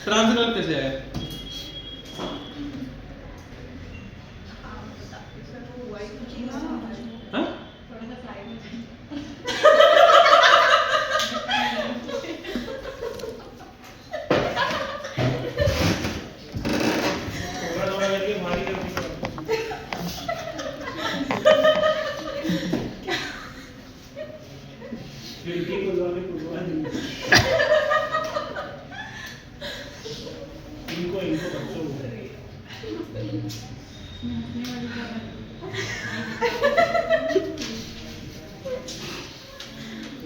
ट्रांसफर कैसे आया? हाँ? थोड़ा करके भारी करनी पड़ती खिड़की खुलवा दी। इनको बच्चों को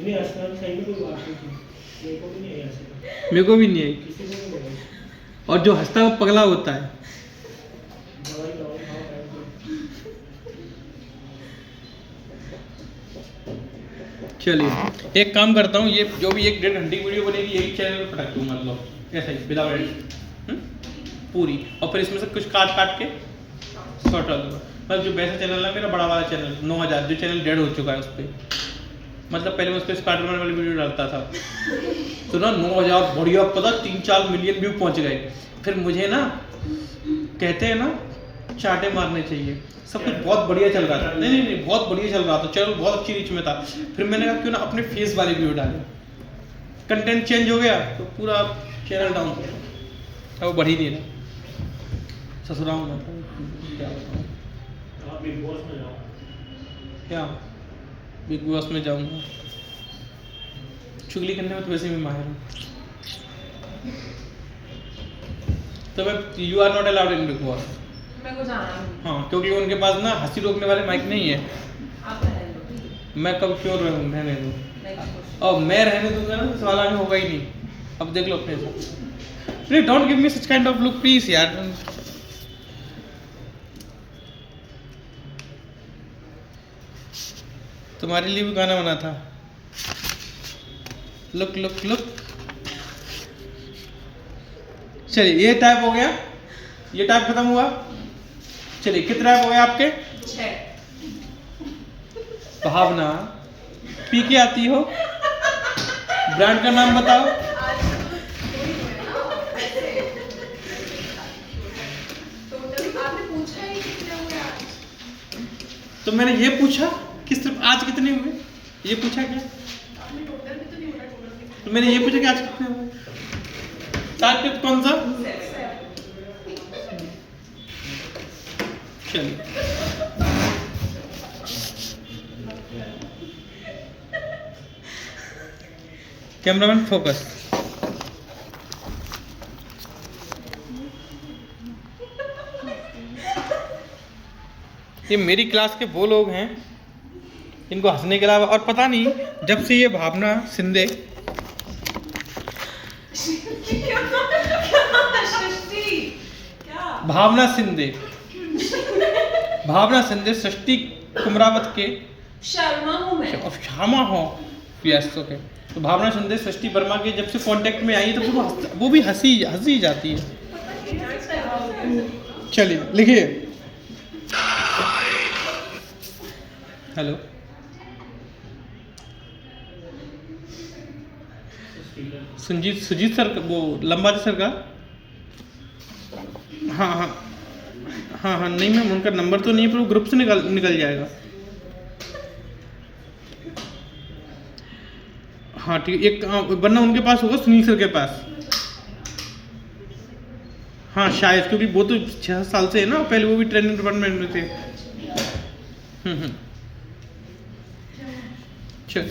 भी हंसना सही में कोई बात नहीं थी, मेरे को भी नहीं हंसना, मेरे को भी नहीं है। किसी को भी नहीं। और जो हंसता है वो पगला होता है। दवाई दवाई खाओ टाइम पे। चलिए एक काम करता हूँ, ये जो भी 1-1.5 घंटे की वीडियो बनेगी यही चैनल पे पटक दूँ, मतलब ऐसा ही विदाउट एडिट पूरी, और फिर इसमें से कुछ काट काट के शॉर्ट डाल दूँगा। मतलब जो वैसा चैनल है मेरा बड़ा वाला चैनल 9000, जो चैनल डेड हो चुका है उस पर, मतलब पहले मैं उस पर स्पाइडरमैन वाली वीडियो डालता था तो ना 9000 बढ़िया, पता 3-4 मिलियन व्यू पहुँच गए। फिर मुझे ना कहते हैं ना चाटे मारने चाहिए, सब कुछ बहुत बढ़िया चल रहा था, नहीं बहुत बढ़िया चल रहा था, चैनल बहुत अच्छी रीच में था। फिर मैंने कहा क्यों ना अपने फेस वाली वीडियो डालें, कंटेंट चेंज हो गया तो पूरा चैनल डाउन हो गया, अब वो बढ़ ही नहीं रहा। ससुराल में क्या बताऊँ, आप बिग बॉस में जाओ। क्या बिग बॉस में जाऊँगा, चुगली करने में तो वैसे भी माहिर हूँ। तो मैं you are not allowed in Bigg Boss. मेरे को जाना नहीं। हाँ, क्योंकि उनके पास ना हंसी रोकने वाले माइक नहीं है। आप रहने दो, ठीक है? मैं कब क्यों रहने दूँ, Next question. और मैं रहने दूंगा ना तो सवाल आगे होगा ही नहीं। अब देख लो अपने साथ, please don't give me such kind of look please यार। तुम्हारे लिए भी गाना बना था, लुक लुक लुक। चलिए ये टाइप हो गया, ये टाइप खत्म हुआ। चलिए कितने टाइप हो गए आपके? 6। भावना, पी के आती हो, ब्रांड का नाम बताओ। आपने पूछा ही कितने हुए आज? तो मैंने ये पूछा कि सिर्फ आज कितने हुए, ये पूछा क्या? आपने टोटल भी तो नहीं बोला, टोटल भी तो मैंने ये पूछा कि आज कितने हुए। टारगेट कौन सा? 7। चलिए कैमरामैन फोकस। ये मेरी क्लास के वो लोग हैं इनको हंसने के अलावा और पता नहीं, जब से ये भावना सिंधे भावना सिंधे सृष्टि कुमरावत के शर्मा हूँ मैं। और श्यामा हो यस ओके। तो भावना सिंधे सृष्टि वर्मा के जब से कांटेक्ट में आई तो वो भी हंसी जाती है। चलिए लिखिए, हेलो सुजीत सर का, वो लंबाजी सर का। हाँ नहीं मैम उनका नंबर तो नहीं है, पर वो ग्रुप से निकल जाएगा। हाँ ठीक है, एक वरना उनके पास होगा, सुनील सर के पास। हाँ शायद, क्योंकि वो तो 6 साल से है ना, पहले वो भी ट्रेनिंग डिपार्टमेंट में थे। चल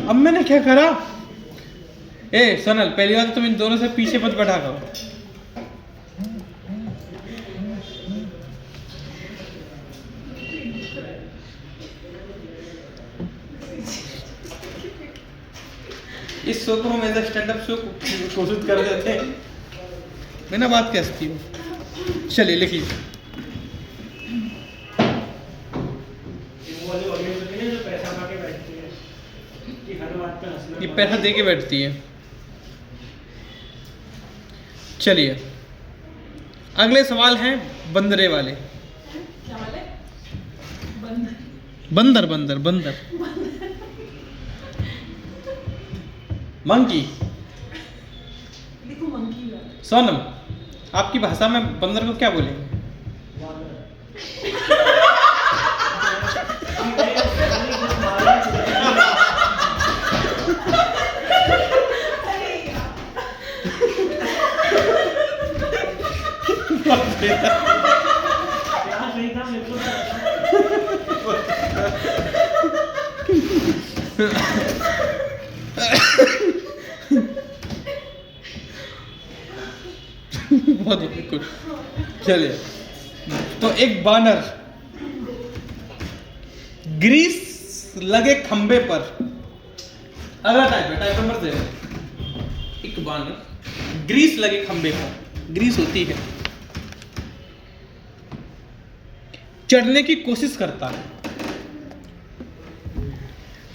अब मैंने क्या करा? ए सोनल, पहली बात तो तुम इन दोनों से पीछे मत बैठा करो। इस शो को हम एज स्टैंड अप शो घोषित कर देते हैं, बिना बात के हंसती हूँ। चलिए लिखिए, वो वाले ऑडियंस होती है ना जो पैसा खा के बैठती है कि हर बात पे हंसना। ये पैसा दे के बैठती है। चलिए अगले सवाल हैं बंदरे वाले। क्या वाले? बंदर मंकी। देखो मंकी वाले। सोनम, आपकी भाषा में बंदर को क्या बोलेंगे? क्या सही था मेरे को बहुत कुछ। चलिए तो एक बानर ग्रीस लगे खंबे पर, अगला टाइप है, टाइप नंबर 0। एक बानर ग्रीस लगे खंबे पर, ग्रीस होती है, चढ़ने की कोशिश करता है,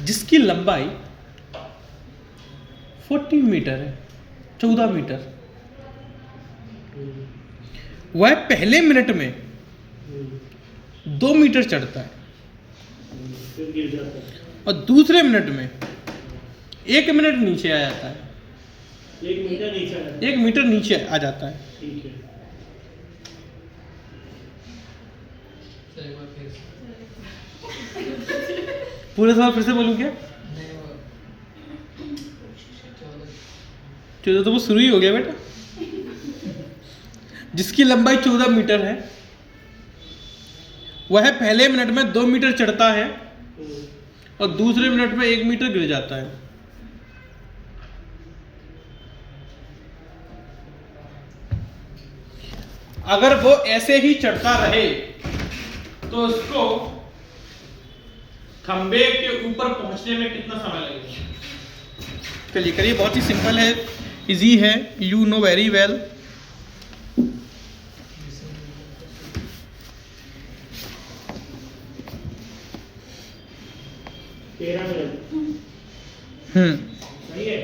जिसकी लंबाई 40 मीटर है, 14 मीटर। वह पहले मिनट में 2 मीटर चढ़ता है फिर गिर जाता है। और दूसरे मिनट में 1 मिनट नीचे आ जाता है, 1 मीटर नीचे आया। 1 मीटर नीचे आ जाता है। ठीक है। पूरे सवाल फिर से बोलूं क्या? 14 तो वो शुरू ही हो गया बेटा। जिसकी लंबाई 14 मीटर है, वह पहले मिनट में 2 मीटर चढ़ता है और दूसरे मिनट में 1 मीटर गिर जाता है। अगर वो ऐसे ही चढ़ता रहे तो उसको खंबे के ऊपर पहुंचने में कितना समय लगेगा? चलिए करिए, बहुत ही सिंपल है, इजी है, यू नो वेरी वेल। सही है।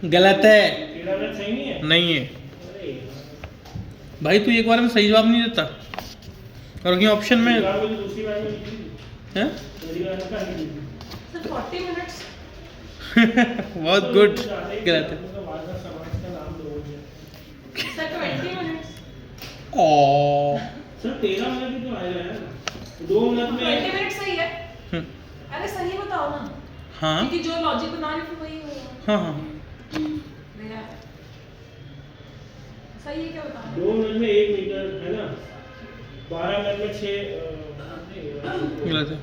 गलत है। 13 मिनट सही नहीं है। नहीं है अरे यार। भाई, तू एक बार में सही जवाब नहीं देता और कहीं ऑप्शन में बार मुझे दूसरी बार में लिखी। है। पहली बार में कहाँ लिखी? Sir 40 minutes. बहुत गुड। गलत है। समाज का नाम दो। Sir 20 minutes. Oh sir 13 minute ही तो आएगा यार। 2 मिनट में 20 मिनट सही है। अरे सही बताओ ना, हाँ क्योंकि जो लॉजिक बना रहे थे वही होगा। हाँ हाँ मेरा सही है क्या बता रहे 2 मिनट में 1 मीटर है ना। 12 मिनट में 6 गलत है।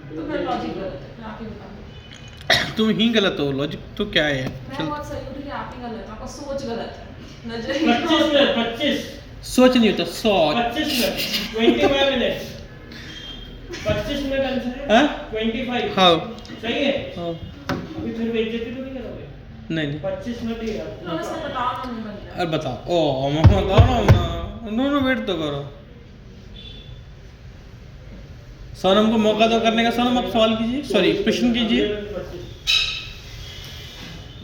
तो मेरा लॉजिक गलत है, मैं आप ही बता दो। तुम ही गलत हो, लॉजिक तो क्या है? मैं बहुत सही हूँ, लेकिन आप ही गलत है, आपका सोच गलत है। 25 मिनट 25 सोच नहीं होता, सोच। 25 मिनट 25 मिनट 25 मिनट आंसर है। हाँ? 25 हाँ सही है। हाँ। अभी फिर बेइज्जती तो नहीं करोगे? नहीं नहीं, 25 मिनट ही है। तो बस मैं बताओ ना, नहीं बन गया। अरे बताओ। ओ मैं बताओ ना, नो वेट तो करो। सोनम को मौका दो करने का। सोनम आप सवाल कीजिए, सॉरी प्रश्न कीजिए।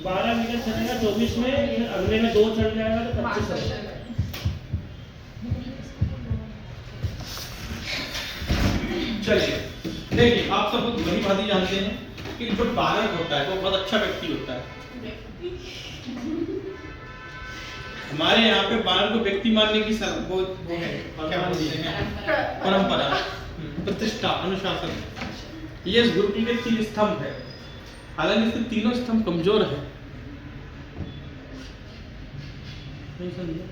12 मीटर चलेगा 24 में, अगले में 2 चढ़ जाएगा तो 25 हो जाएगा। चलिए देखिए, आप सब लोग बड़ी बात ही जानते हैं कि जो बालक होता है वो बहुत अच्छा व्यक्ति होता है। हमारे यहाँ पे बालक को व्यक्ति मानने की वो है, क्या बोलते हैं, परंपरा, प्रतिष्ठा, अनुशासन। ये इस गुरुकुल के 3 स्तंभ है। हालांकि इसके तीनों स्तंभ कमजोर है। नहीं समझे?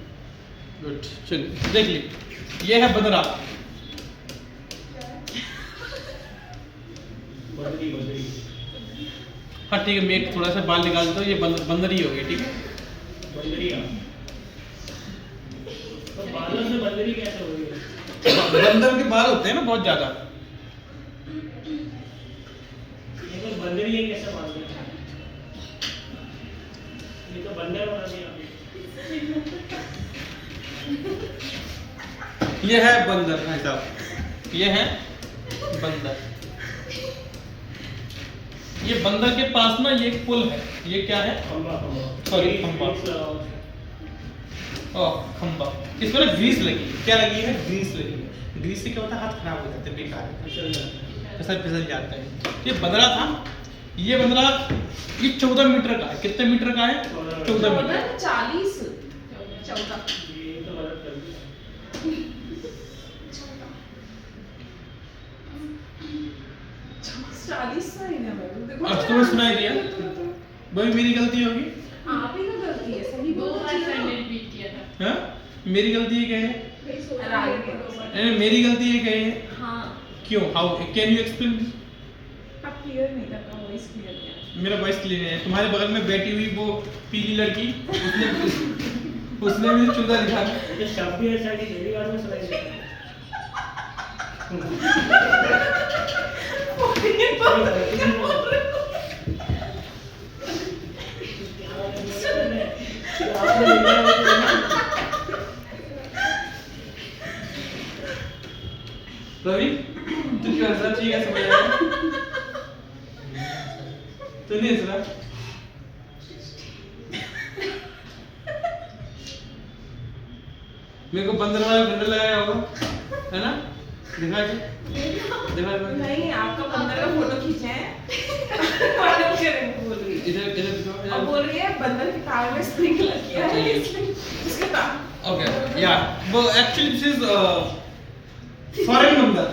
गुड, चलिए देख लीजिए, ये है बदरा। बंदरी हाँ ठीक है, मैं एक थोड़ा सा बाल निकाल देता हूँ, ये बंदरी हो गई, ठीक है। बंदरिया तो बालों से बंदरी कैसे हो गई? बंदर के बाल होते हैं ना बहुत ज्यादा। ये तो बंदरी है, कैसे मान लिया? ये तो बंदर बना दिया। ये है बंदर भाई साहब, ये है बंदर। ये बंदर के पास ना ये एक पुल है, ये क्या है? खंबा सॉरी खंबा। ओह खंबा, इस पर ग्रीस लगी। क्या लगी है? ग्रीस लगी है। ग्रीस से क्या होता है? हाथ खराब हो जाते हैं, बेकार है, फिसल जाता है। ये बंदरा था। ये बंदरा ये 14 मीटर का है। कितने मीटर का है? 14 मीटर। 40 14 ये तो गलत कर दिया। 40 सही है भाई, देखो अब तुम्हें सुनाई दिया, वही मेरी गलती होगी। आप ही का गलती है, सही दो बोल बार रही फ्रेंड हो। ने रिपीट किया था। हाँ मेरी गलती है क्या है? मेरी गलती है क्या ये? हाँ क्यों? How can you explain? अब क्लियर नहीं था, आपका वॉइस क्लियर नहीं है। मेरा वॉइस क्लीन है। तुम्हारे बगल में बैठी हुई वो पीली लड़की, उसने भी चूल्हा दिखा। ये शब्द भी ऐसा कि मेरी बात में सुनाई देता है। रवि तू क्यों हंस रहा? ठीक है समझ आया। तू नहीं हंस रहा? मेरे को बंदर वाला बंदर लगाया होगा, है ना? दिखा के दिखा के। नहीं, आपका बंदर का फोटो खींचे हैं। मैडम कह रही बोल रही है। इधर इधर दिखाओ, अब इधर। बोल रही है बंदर के टांग में स्प्रिंग लग गया है, इसलिए उसका टांग। Okay, yeah. Well, actually this is foreign बंदर।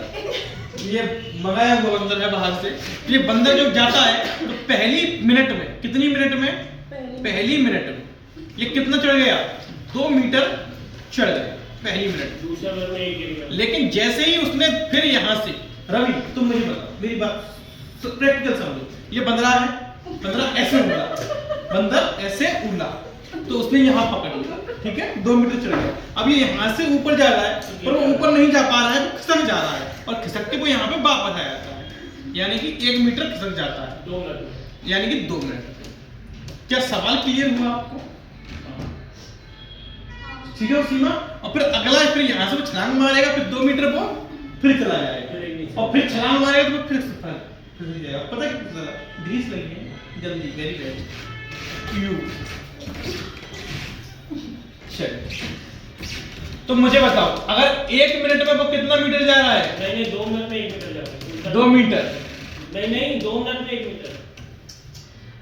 ये मंगाया हुआ बंदर है बाहर से। ये बंदर जो जाता है तो पहली मिनट में, कितनी मिनट में? पहली मिनट में ये कितना चढ़ गया? 2 मीटर चढ़ गया पहली मिनट। दूसरा बार में एक गिर गया। लेकिन जैसे ही उसने फिर यहाँ से, रवि तुम मुझे बताओ, मेरी बात प्रैक्टिकल समझो। ये बंदरा है, बंदरा ऐसे उड़ा, बंदर ऐसे उड़ा, तो उसने यहाँ पकड़ लिया, ठीक है? 2 मीटर चढ़ गया। अब ये यहाँ से ऊपर जा रहा है, पर वो ऊपर नहीं जा पा रहा है, वो खिसक जा रहा है, और खिसकते को यहाँ पे वापस आ जाता है, यानी कि 1 मीटर खिसक जाता है, 2 मिनट में। यानी कि 2 मिनट। क्या सवाल क्लियर हुआ आपको? ठीक है सीमा? और फिर अगला फिर यहाँ से छलांग मारेगा, फिर 2 मीटर वो फिर चला जाएगा, और फिर छलांग मारेगा तो फिर जाएगा। पता है ग्रीस लगी है जल्दी, वेरी वेरी यू। चलिए तो मुझे बताओ, अगर 1 मिनट में वो कितना मीटर जा रहा है? नहीं 2 मिनट में 1 मीटर जाता है। 2 मीटर नहीं 2 मिनट में 1 मीटर।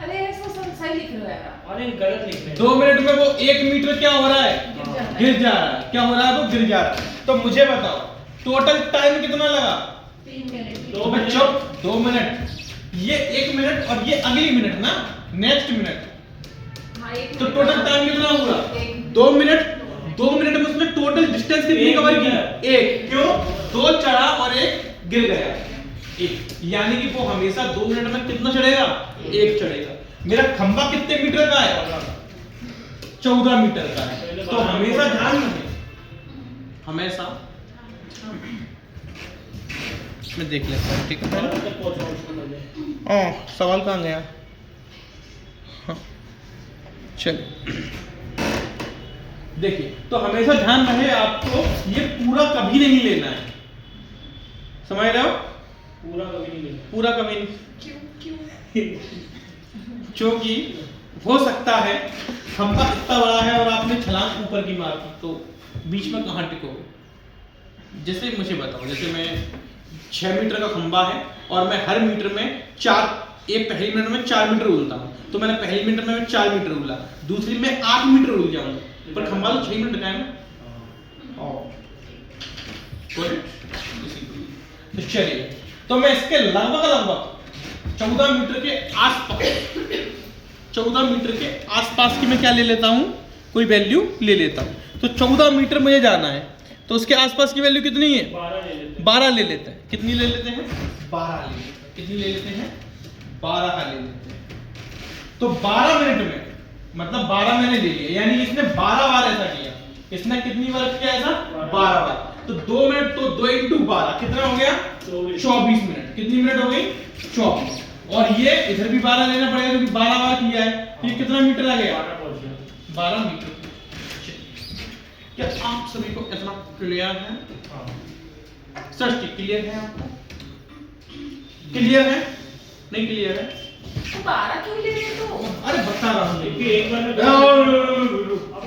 अरे ऐसा सब सही लिख रहा है आप। अरे गलत लिख रहे हैं। 2 मिनट में वो 1 मीटर क्या हो रहा है? गिर जा रहा है। क्या हो रहा है? वो गिर जा रहा है। तो मुझे बताओ टोटल टाइम कितना लगा? 3 मिनट। 2 तो बच्चों 2 मिनट, ये 1 मिनट और ये अगली मिनट ना, नेक्स्ट मिनट, हाँ, 1 तो टोटल टाइम कितना हुआ? 2 मिनट। 2 मिनट में उसने टोटल डिस्टेंस कितनी कवर की? 1। क्यों? 2 चढ़ा और 1 गिर गया, 1। यानी कि वो हमेशा 2 मिनट में कितना चढ़ेगा? 1 चढ़ेगा। मेरा खंबा कितने मीटर का है? 14 मीटर का है। तो हमेशा ध्यान रखें, हमेशा मैं देख लेता हूँ, ठीक है? सवाल कहाँ गया? हाँ चलिए देखिए, तो हमेशा ध्यान रहे आपको, ये पूरा कभी नहीं लेना है, समझ रहे हो? पूरा कभी नहीं लेना। पूरा कभी नहीं, क्यों? क्योंकि हो सकता है खंबा इतना बड़ा है और आपने छलांग ऊपर की मार दी, तो बीच में कहाँ टिकोगे? जैसे मुझे बताओ, जैसे मैं 6 मीटर का खंबा है और मैं हर मीटर में 4, एक पहली मिनट में 4 मीटर उलता हूँ, तो मैंने पहली मिनट में 4 मीटर उला, दूसरी में 8 मीटर उल जाऊंगा, पर खंबा तो 6 मिनट का है ना। तो चलिए, तो मैं इसके लगभग 14 मीटर के आसपास, 14 मीटर के आसपास की मैं क्या ले लेता हूँ? कोई वैल्यू ले लेता हूँ। तो 14 मीटर मुझे जाना है, तो उसके आसपास की वैल्यू कितनी है? 12 ले लेते हैं। कितनी ले लेते हैं? 12 ले लेते हैं। कितनी ले लेते हैं? 12 ले लेते हैं। तो 12 मिनट में, मतलब 12 मैंने ले लिया, यानी इसने 12 बार ऐसा किया। इसने कितनी बार किया ऐसा? 12 बार। तो 2 मिनट, तो 2 × 12 कितना हो गया? 24 मिनट। कितनी मिनट हो गई? 24। और ये इधर भी 12 लेना पड़ेगा क्योंकि 12 बार किया है, तो ये कितना मीटर आ गया? 12 मीटर। क्या आप सभी को इतना क्लियर है? सर क्लियर है आपको? क्लियर है? नहीं क्लियर है? तो 12 क्यों ले रहे हो? अरे बता रहा हूँ। एक बार में अब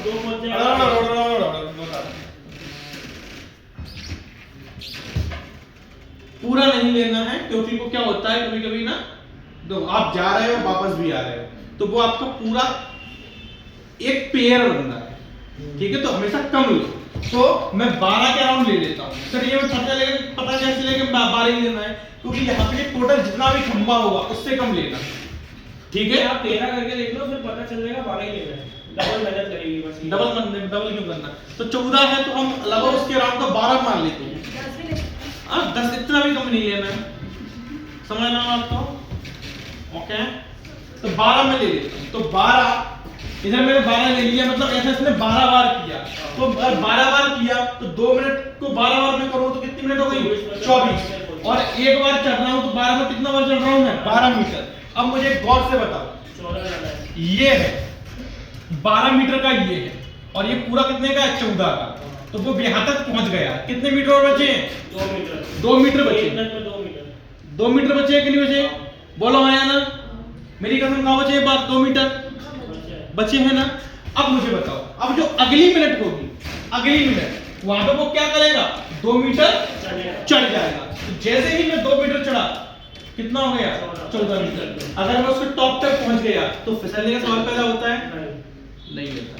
2 बच जाएगा। पूरा नहीं लेना है, क्योंकि वो क्या होता है कभी कभी ना, तो आप जा रहे हो वापस भी आ रहे हो, तो वो आपका पूरा एक पेयर बनता है, ठीक है? तो हमेशा कम लो। तो मैं 12 के अराउंड ले लेता हूँ। सर ये पता कैसे लगे 12 ही लेना है? क्योंकि यहाँ पे टोटल जितना भी खंबा होगा उससे कम लेना, ठीक है? आप 13 करके देख लो, फिर पता चल जाएगा 12 ही लेना है। डबल मेहनत लगेगी बस। डबल क्यों करना? तो 14 है तो हम लगभग उसके राउंड को 12 मान लेते हैं। 10 भी ले। हाँ 10 इतना भी कम नहीं लेना है, समझ रहे हो आपको? ओके तो 12 में ले लेते हैं। तो 12 इधर मैंने 12 ले लिया, मतलब ऐसा इसने 12 बार किया। तो 12 बार किया तो 2 मिनट को 12 बार में करूँ तो कितनी मिनट हो गई? 24। और एक बार चढ़ रहा हूँ तो 12 में कितना बार चढ़ रहा हूँ मैं? 12 मीटर। अब मुझे गौर से बताओ, 14 जाना है। ये है 12 मीटर का, ये है और ये पूरा कितने का है? 14 का। तो वो यहाँ तक पहुंच गया। कितने मीटर और बचे हैं? 2 मीटर। 2 मीटर बचे। 1 मिनट में 2 मीटर। 2 मीटर बचे हैं कि नहीं बचे? बोलो हाँ या ना? मेरी कसम कहाँ बचे? बात 2 मीटर बचे हैं ना? अब मुझे बताओ, अब जो अगली मिनट होगी, अगली मिनट वहां पे वो क्या करेगा? 2 मीटर चढ़ जाएगा। तो जैसे ही मैं 2 मीटर चढ़ा, कितना हो गया? 14 मीटर। अगर मैं उसके टॉप तक पहुंच गया तो फिसलने का सवाल पैदा होता है? नहीं होता।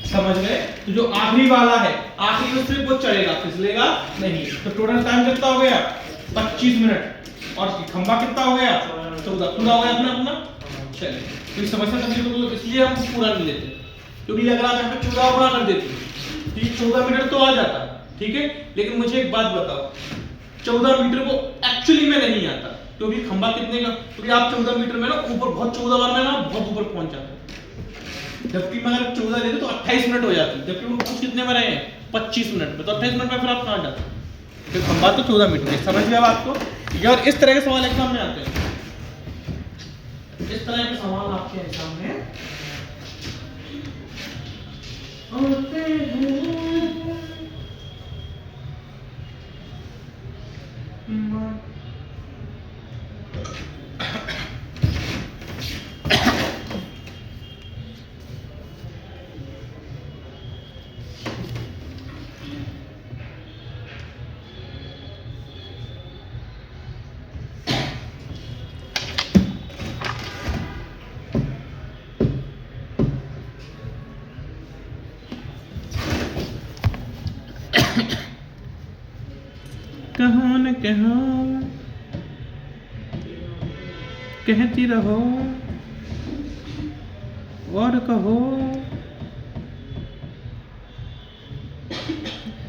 समझ गए? तो जो आखिरी वाला है, आखिरी में सिर्फ वो चढ़ेगा, फिसलेगा नहीं। तो टोटल टाइम कितना हो गया? 25 मिनट। और खंबा कितना हो गया? 14। पूरा हो गया अपना अपना। चलिए, तो इस समस्या का इसलिए हम पूरा नहीं लेते, क्योंकि अगर आप यहाँ पे 14 पूरा कर देते तो ये 14 मीटर तो आ जाता, ठीक है। लेकिन मुझे एक बात बताओ, 14 मीटर को एक्चुअली में नहीं आता, क्योंकि खंबा कितने का? क्योंकि आप 14 मीटर में ना ऊपर बहुत 14 बार में ना बहुत ऊपर पहुंच जाते हैं। जबकि मैं अगर 14 लेते तो 28 मिनट हो जाती, जबकि वो कुछ कितने में रहे हैं? 25 मिनट में। तो 28 मिनट में फिर आप कहाँ जाते? फिर खंबा तो 14 मीटर है। समझ गया आपको? और इस तरह के सवाल एग्जाम में आते हैं। इस तरह के सवाल आपके एग्जाम में आते हैं। कहो न कहो, कहती रहो और कहो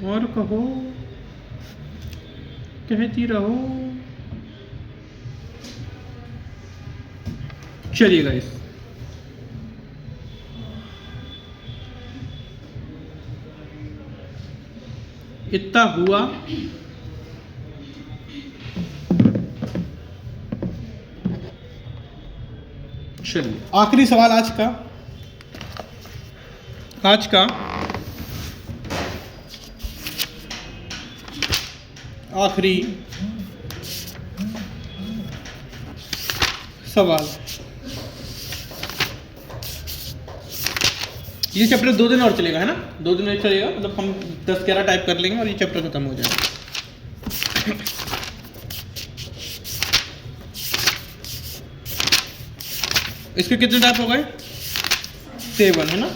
और कहो, कहती रहो। चलिए गाइस, इतना हुआ। चलिए आखिरी सवाल आज का आखिरी सवाल। ये चैप्टर 2 दिन और चलेगा, है ना? 2 दिन और चलेगा, मतलब हम 10-11 टाइप कर लेंगे और ये चैप्टर खत्म हो जाएगा। इसके कितने टाइप हो गए? 7, है ना?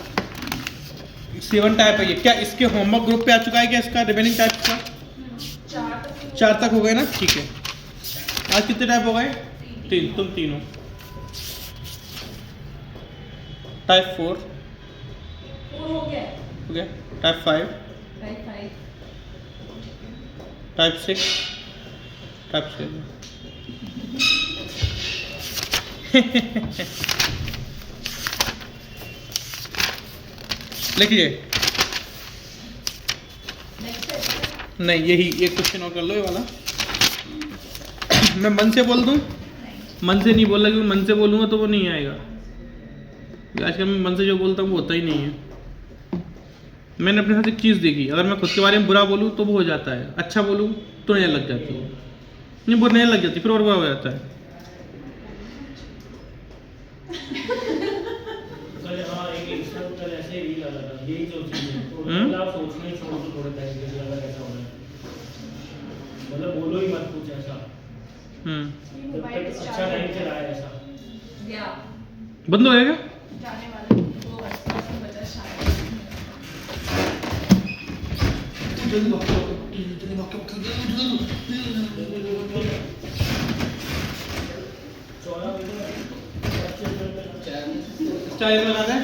7 टाइप है ये। क्या इसके होमवर्क ग्रुप पे आ चुका है क्या इसका रिमेनिंग टाइप का? 4 तक हो गए ना? ठीक है। आज कितने टाइप हो गए? 3। तुम तीनों। टाइप 4 हो गया। हो गया। Type 5, type 6, type 7। लिखिए। नहीं, यही एक क्वेश्चन और कर लो, ये वाला। मैं मन से बोल दूं? मन से नहीं बोल रहा, क्योंकि मन से बोलूंगा तो वो नहीं आएगा। आजकल मैं मन से जो बोलता हूँ वो होता ही नहीं है। मैंने अपने साथ एक चीज़ देखी, अगर मैं खुद के बारे में बुरा बोलूँ तो वो हो जाता है, अच्छा बोलूँ तो नजर लग जाती है, नहीं वो नजर लग जाती फिर और बुरा हो जाता है। हाँ, एक इंस्टेंट कल ऐसे ही लगा था, यही जो चीज़ है। तो मतलब आप सोचने ही छोड़ दो थोड़े टाइम के लिए, अगर ऐसा होना है मतलब बोलो ही मत कुछ ऐसा। जब तक अच्छा टाइम चला है ऐसा। बंद हो जाएगा। जाने वाला 2 बचा शायद। चाय बना दे।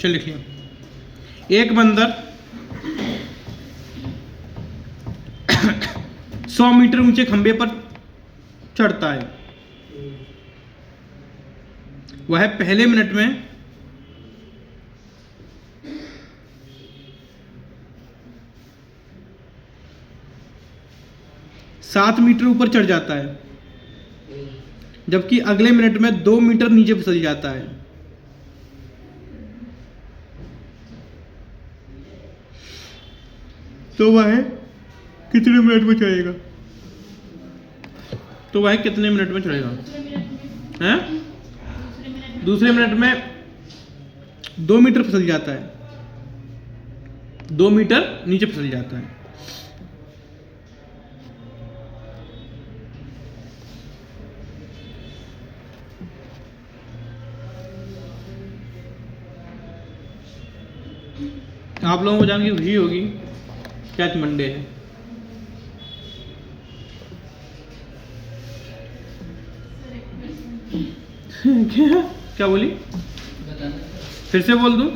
चल लिखिए, एक बंदर 100 मीटर ऊंचे खंबे पर चढ़ता है। वह पहले मिनट में 7 मीटर ऊपर चढ़ जाता है, जबकि अगले मिनट में 2 मीटर नीचे फिसल जाता है। तो वह कितने मिनट में चढ़ेगा? तो वह कितने मिनट में चढ़ेगा? हैं? दूसरे मिनट में 2 मीटर फिसल जाता है, 2 मीटर नीचे फिसल जाता है। आप लोगों को जान के खुशी होगी कि आज मंडे है। क्या बोली? फिर से बोल दूं?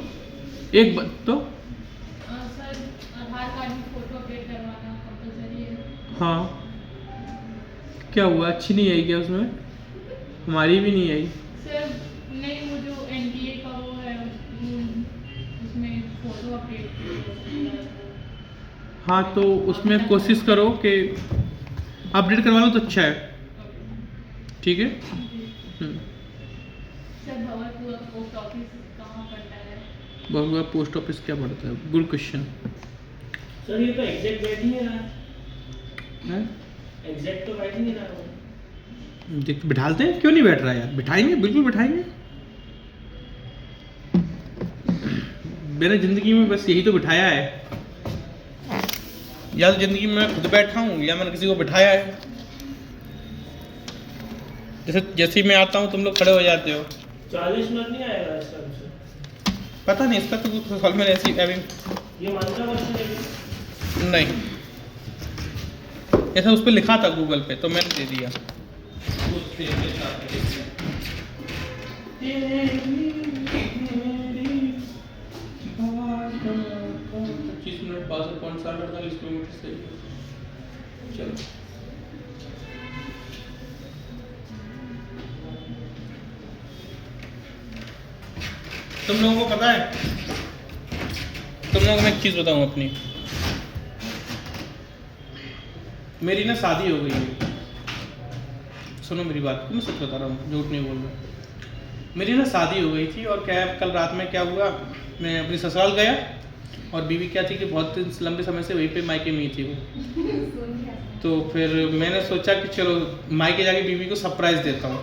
एक तो सर आधार कार्ड में फोटो अपडेट करवाना कंपलसरी है। हाँ, क्या हुआ? अच्छी नहीं आई क्या उसमें? हमारी भी नहीं आई। सर नहीं, वो जो एनडीए का वो है उसमें फोटो अपडेट। हाँ, तो उसमें कोशिश करो कि अपडेट करवा लो तो अच्छा है, ठीक है? सर भवलपुर पोस्ट ऑफिस कहाँ पड़ता है? बहुआ पोस्ट ऑफिस क्या पड़ता है? Good question. सर ये तो एग्जैक्ट बैठ ही नहीं रहा है? एग्जैक्ट तो बैठ ही नहीं रहा देख बिठाते हैं, क्यों नहीं बैठ रहा यार? बिठाएंगे, बिल्कुल बिठाएंगे। मैंने जिंदगी में बस यही तो बिठाया है, या तो जिंदगी में मैं खुद बैठा हूँ या मैंने किसी को बिठाया है। जैसे ही मैं आता हूँ तुम लोग खड़े हो जाते हो। 40 मिनट नहीं आएगा इसका मुझसे। पता नहीं, इसका तो कुछ साल में ऐसी ये मानता क्वेश्चन है नहीं, ऐसा उस पर लिखा था गूगल पे तो मैंने दे दिया। 25 मिनट 62.48 किलोमीटर से चलो। तुम लोगों को पता है, तुम लोगों को मैं एक चीज़ बताऊँ अपनी। मेरी ना शादी हो गई है, सुनो मेरी बात, मैं सच बता रहा हूँ, झूठ नहीं बोल रहा। मेरी ना शादी हो गई थी और क्या कल रात में क्या हुआ, मैं अपनी ससुराल गया और बीवी क्या थी कि बहुत लंबे समय से वहीं पे मायके में ही थी वो। तो फिर मैंने सोचा कि चलो मायके जाके बीवी को सरप्राइज़ देता हूँ।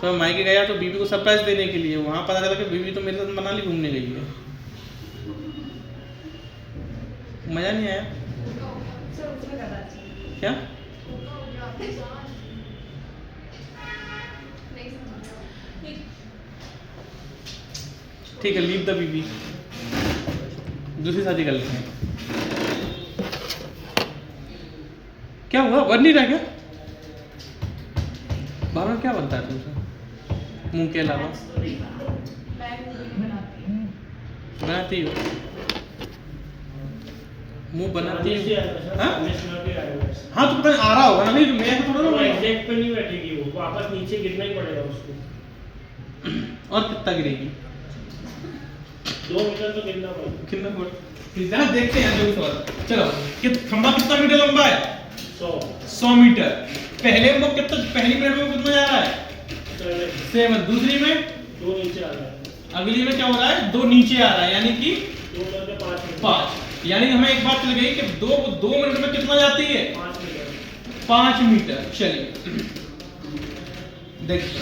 तो मैं मायके गया तो बीवी को सरप्राइज़ देने के लिए, वहाँ पता चला कि बीवी तो मेरे साथ मनाली घूमने गई है। मज़ा नहीं आया क्या? ठीक है, लीव द बीबी, दूसरी शादी कर लेते हैं। क्या हुआ? बन नहीं रहा क्या? बार क्या बनता है तुमसे मुंह के अलावा? बनाती हो मुंह बनाती है? हाँ तो पता नहीं आ रहा होगा ना, नहीं तो मैं थोड़ा ना एग्जैक्ट पे नहीं बैठेगी वो, वापस नीचे गिरना ही पड़ेगा उसको। और कितना गिरेगी? 2 मीटर तो गिरना पड़ेगा। कितना फुट? देखते हैं जो सवाल। चलो खंबा कितना मीटर लंबा है? 100 मीटर। पहले में कितना, पहली मिनट में कितना जा रहा है? 7। दूसरी में 2 नीचे आ रहा है। अगली में क्या हो रहा है? 2 नीचे आ रहा है, यानी कि 2 करके 5। 5। यानी हमें एक बात चल गई कि 2 मिनट में कितना जाती है? 5 मीटर। 5 मीटर। चलिए देखिए,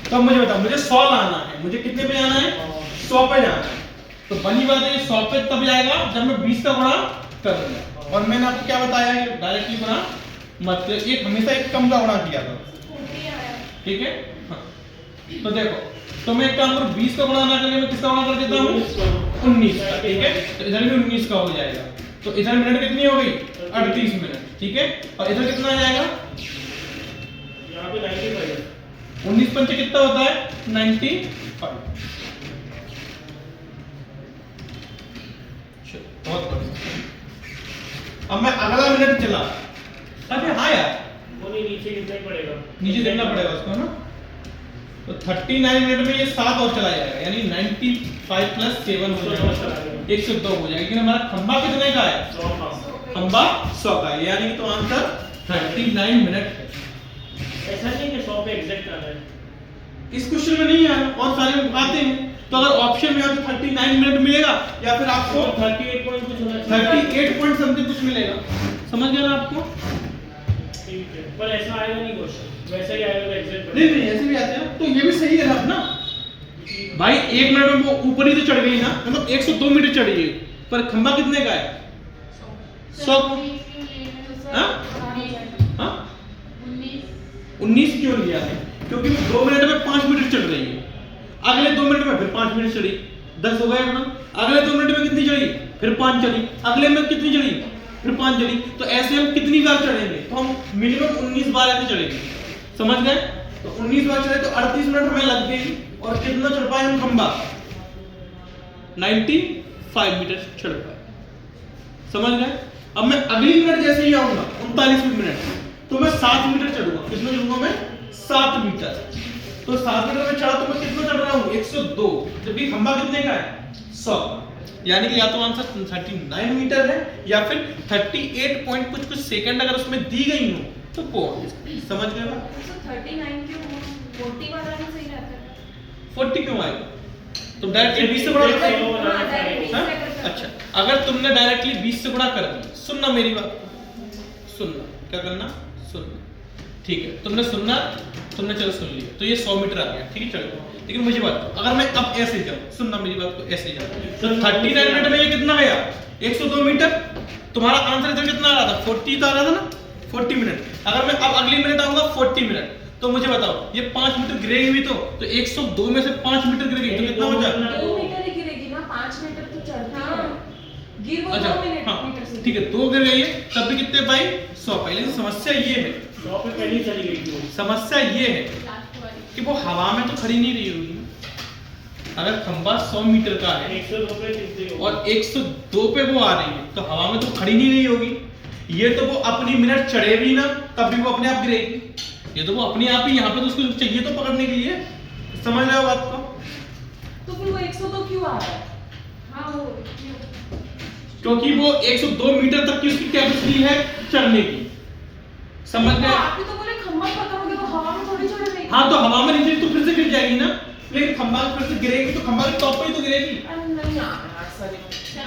तो मुझे बताओ, मुझे 100 लाना है, मुझे कितने पे जाना है? 100 पे जाना है। तो बनी बात है 100 पे तब जाएगा जब मैं 20 का गुणा करूंगा। और मैंने आपको क्या बताया है, डायरेक्टली गुणा मत, एक हमेशा एक कम का गुणा किया था, ठीक है? हाँ। तो देखो, तो मैं एक काम करूं, 20 का गुणा ना करके मैं किसका गुणा कर देता हूं? 19 का, ठीक है? तो इधर भी 19 का हो जाएगा। तो इधर मिनट कितनी हो गई? 38 मिनट, ठीक है? और इधर कितना आ जाएगा? यहाँ पे 95। 19 पंचे कितना होता है? 95। अब मैं अगला मिनट चला, अरे हाँ यार वो नहीं, नीचे गिरना ही पड़ेगा, नीचे देखना पड़ेगा उसको ना। तो 39 मिनट में ये 7 और चला जाएगा, यानी 95 प्लस 7 हो जाएगा, 102 हो जाएगा। लेकिन हमारा खंबा कितने का है? 100 का। खंबा 100 का है, यानी कि तो आंसर 39 मिनट है। ऐसा नहीं कि 100 पे एग्जैक्ट आ रहा है। इस क्वेश्चन में नहीं आया और सारे में आते हैं। तो अगर ऑप्शन में हो तो 39 मिनट मिलेगा या फिर आपको 38 पॉइंट कुछ होना चाहिए। 38 पॉइंट समथिंग कुछ मिलेगा। समझ गया ना आपको? ठीक है, पर ऐसा आएगा नहीं क्वेश्चन, वैसे ही आएगा एग्जैक्ट। नहीं नहीं, ऐसे भी आते हैं। तो ये भी सही है ना भाई, 1 मिनट में वो ऊपर ही तो चढ़ गई ना, मतलब 102 मीटर चढ़ गई, पर खंबा कितने का है? 100। हाँ? हाँ? 19 क्यों लिया है? क्योंकि वो 2 मिनट में 5 मीटर चढ़ रही है, अगले 2 मिनट में फिर 5 मिनट चढ़ी, 10 हो गए अपना। अगले 2 मिनट में कितनी चढ़ी? फिर 5 चढ़ी, अगले में कितनी चढ़ी? फिर 5 चढ़ी। तो ऐसे हम कितनी बार चढ़ेंगे? तो हम मिनिमम 19 बार ऐसे चढ़ेंगे। समझ गए? तो 19 बार चढ़े तो 38 मिनट हमें लग गई, और कितना चढ़ पाए हम खंबा? 95 मीटर चढ़ पाए। समझ गए? अब मैं अगली मिनट जैसे ही आऊंगा 39 मिनट, तो मैं 7 मीटर चढ़ूंगा। कितना चढ़ूंगा मैं? 7 मीटर। तो 7 मीटर में चढ़ा तो मैं कितना चढ़ रहा हूँ? 102, जबकि खंबा कितने का है? 100। यानी कि या तो आंसर 39 मीटर है या फिर 38 पॉइंट कुछ सेकंड अगर उसमें दी गई हो तो वो। समझ गए ना? 39 क्यों 40 वाला भी सही रहता है? 40 क्यों आएगा? तुम डायरेक्टली 20 से गुणा कर दो। हाँ? अच्छा, अगर तुमने डायरेक्टली 20 से गुणा कर दी, सुनना मेरी बात, सुनना, क्या करना? सुनना। ठीक है, तुमने सुनना, तुमने चलो सुन लिया, तो ये 100 मीटर आ गया, ठीक है चलो। लेकिन मुझे बात करो, अगर मैं अब ऐसे जाऊं, सुनना मेरी बात को, ऐसे जाऊं, तो 39 मिनट में ये कितना गया? 102 मीटर। तुम्हारा आंसर इधर कितना आ रहा था? 40 तो आ रहा था ना, 40 मिनट। अगर मैं अब अगली मिनट आऊंगा 40 मिनट, तो मुझे बताओ ये 5 मीटर गिरेगी भी तो 102 में से 5 मीटर गिरेगी तो कितना हो जाएगा? 2 मीटर ही गिरेगी ना, 5 मीटर तो चढ़ती है। गिर वो अच्छा 2 मिनट हाँ मीटर से। ठीक है, 2 गिर गई है, तब भी कितने पाई? 100 पाई। लेकिन समस्या ये है, 100 पे पहले ही चली गई थी वो। समस्या ये है कि वो हवा में तो खड़ी नहीं रही होगी। अगर खंबा 100 मीटर का है 102 पे कितनी होगी? और 102 पे वो आ रही है, तो हवा में तो खड़ी नहीं रही होगी। ये तो वो अपनी मिनट चढ़े भी ना, तब भी वो अपने आप गिरेगी। ये तो वो अपने आप ही, यहाँ पे तो उसको चाहिए तो पकड़ने के लिए। समझ रहे हो बात को? तो फिर वो 102 क्यों आ रहा है? हाँ वो क्योंकि वो 102 मीटर तक की उसकी कैपेसिटी है चढ़ने की। समझ तो गए? आप ही तो बोले खंबा पकड़ोगे तो हवा में थोड़ी चढ़ रही है। हाँ, तो हवा में नहीं चढ़ी तो फिर से गिर जाएगी ना। लेकिन खंबा फिर से गिरेगी तो खंबा के टॉप पे ही तो गिरेगी। अरे नहीं यार, सॉरी।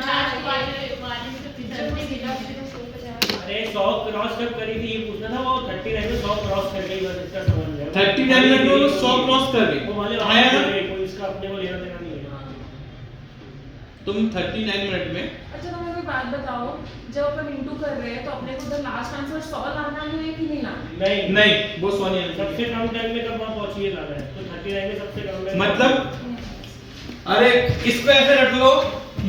लास्ट वाले में तो फिसल में गिरा फिर तो सो पे जा। अरे 100 क्रॉस कब करी थी ये पूछना था, वो 39 में 100 क्रॉस कर गई, बस इसका समझ लिया। 39 मिनट में वो 100 क्रॉस कर गई। वो वाले आया ना? कोई इसका अपने को लेना देना नहीं है। तुम 39 मिनट में अच्छा तो मेरे को बात बताओ, जब अपन इंटू कर रहे हैं तो अपने को उधर लास्ट आंसर 100 लाना है कि नहीं लाना? नहीं नहीं, वो सोनिया सबसे कम टाइम में कब वहां पहुंची है लाना है, तो 39 में सबसे कम में मतलब, अरे इसको ऐसे रख लो,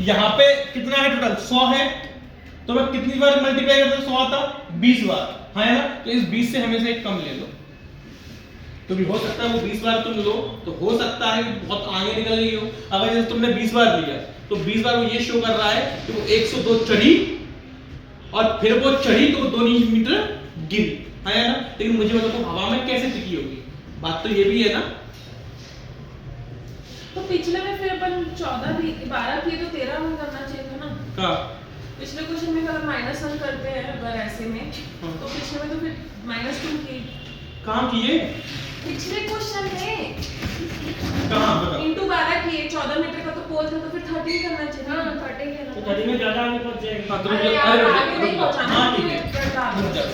यहाँ पे कितना है टोटल? 100 है, तो मैं कितनी बार मल्टीप्लाई करता 100 आता? 20 बार, हाँ है ना? तो इस 20 से हमेशा एक कम ले लो, तो भी हो सकता है वो 20 बार तुम लो, तो हो सकता है कि बहुत आगे निकल गई हो। अगर जैसे तुमने 20 बार लिया, तो 20 बार वो ये शो कर रहा है कि वो 102 चढ़ी और फिर वो चढ़ी तो 2 मीटर गिरी, है ना? लेकिन मुझे बताओ वो हवा में कैसे टिकी होगी? बात तो ये भी है ना। तो पिछले में फिर अपन 14 भी 12 किए तो 13 में करना चाहिए था ना। का पिछले क्वेश्चन में अगर -1 करते हैं अगर ऐसे में, हाँ। तो पिछले में तो फिर -2 किए। कहाँ किए? पिछले क्वेश्चन में कहाँ बताओ? इंटू 12 किए, 14 मीटर का तो पोल था, तो फिर 13 करना चाहिए। हाँ 13 के तो ना 30 में ज्यादा आगे पहुंच जाएगी। हाँ, तो अरे रुक यार, जाओ, आगे नहीं रुक जाओ। पहुंचाना, हाँ ठीक है, फिर बता दो। रुक जाओ।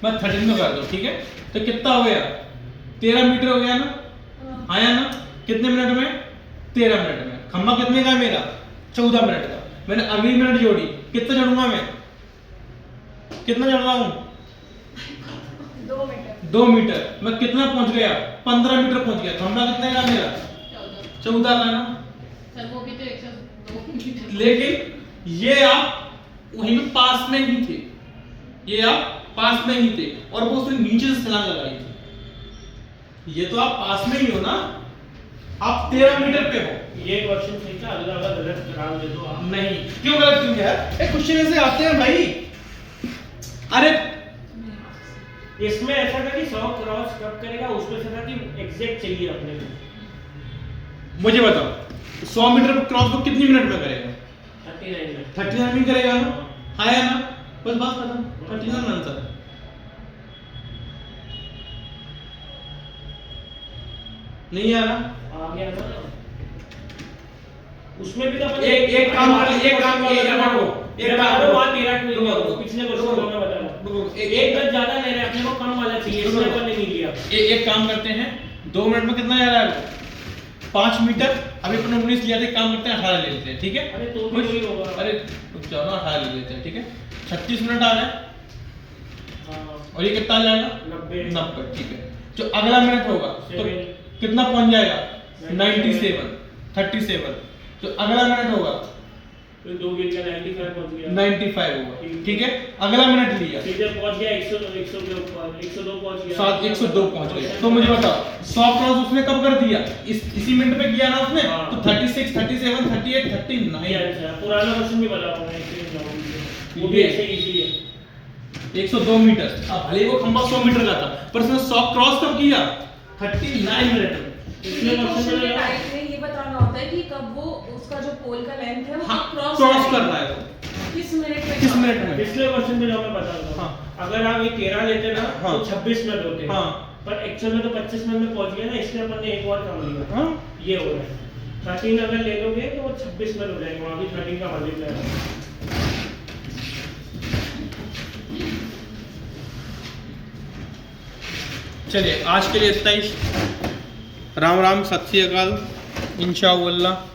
मैं 13 में कर दूं, ठीक है? तो कितना हो गया? 13 मीटर हो गया ना, आया ना? कितने मिनट में? 13 मिनट में। खंबा कितने का है मेरा? 14 मिनट का। मैंने अगली मिनट जोड़ी, कितना चढ़ूंगा मैं? कितना चढ़ रहा हूँ? 2 मीटर 2 मीटर। मैं कितना पहुंच गया? 15 मीटर पहुंच गया। खंबा कितने का मेरा? 14 का ना। सर वो भी तो 102 मीटर। लेकिन ये आप वहीं पे पास में ही थे, ये आप पास में ही थे, और वो उसने नीचे से छलांग लगाई थी। ये तो आप पास में ही हो ना, आप 13 मीटर पे हो। ये क्वेश्चन सही था, अगला वाला गलत करार दे दो आप। नहीं, क्यों गलत? क्यों यार? क्वेश्चन ऐसे आते हैं भाई, अरे इसमें ऐसा था कि 100 क्रॉस कब करेगा, उसमें ऐसा था कि एग्जैक्ट चाहिए अपने को। मुझे बताओ 100 मीटर पर क्रॉस को कितनी मिनट में करेगा? 39 में 39 में करेगा ना? हाँ या ना? बस बात खत्म। 39 आंसर है। नहीं आ रहा? आ गया ना। उसमें भी तो अपन एक काम कर ले, एक काम वहाँ 13 रुको, रुको, पिछले क्वेश्चन में मैं बता रहा हूँ। रुको, एक गज ज्यादा ले रहे हैं, अपने को कम वाला चाहिए, इसलिए अपन ने नहीं लिया। एक काम करते हैं, 2 मिनट में कितना जा रहा है? 5 मीटर। अभी अपन 19 लिया था, एक काम करते हैं 18 ले लेते हैं, ठीक है? अरे तो भी वही होगा। अरे रुक जाओ ना, 18 ले लेते हैं, ठीक है? 36 मिनट आ रहा है हाँ, और ये कितना आ जाएगा? 90 ठीक है। जो अगला मिनट होगा तो कितना पहुंच जाएगा? 97 37। जो अगला मिनट होगा फिर 2 गिर के 95 पहुंच गया। 95 होगा, ठीक है? अगला मिनट लिया, सीधे पहुंच गया 100 के ऊपर, 102 पहुंच गया। 102 पहुंच गए। तो मुझे बताओ 100 क्रॉस उसने कब कर दिया? इसी मिनट पे किया ना उसने? हाँ। तो 36 37 38 ये 39 अच्छा पुराना क्वेश्चन भी बता रहा हूं मैं, इसलिए वो भी ये। ऐसे इजी है। 102 मीटर। अब भले वो खंबा 100 मीटर का था, पर उसने 100 क्रॉस कब किया? 39 मिनट में। पिछले ये क्वेश्चन क्वेश्चन के में टाइप में ये बताना होता है कि कब वो उसका जो पोल का लेंथ है वो हाँ, क्रॉस क्रॉस कर रहा है वो। किस मिनट में? किस मिनट में? पिछले क्वेश्चन में जो मैं बता रहा हूं, हाँ। अगर आप ये 13 लेते ना हाँ। तो 26 मिनट होते। हाँ। पर एक्चुअल में तो 25 मिनट में पहुंच गया ना, इसलिए अपन ने एक और कम लिया। हाँ। ये हो रहा है। 13 अगर ले लोगे तो वो 26 मिनट हो जाएंगे, वहां भी 13 का मल्टीप्लाई है। चलिए आज के लिए इतना ही। राम राम, सत श्री अकाल, इंशाअल्लाह।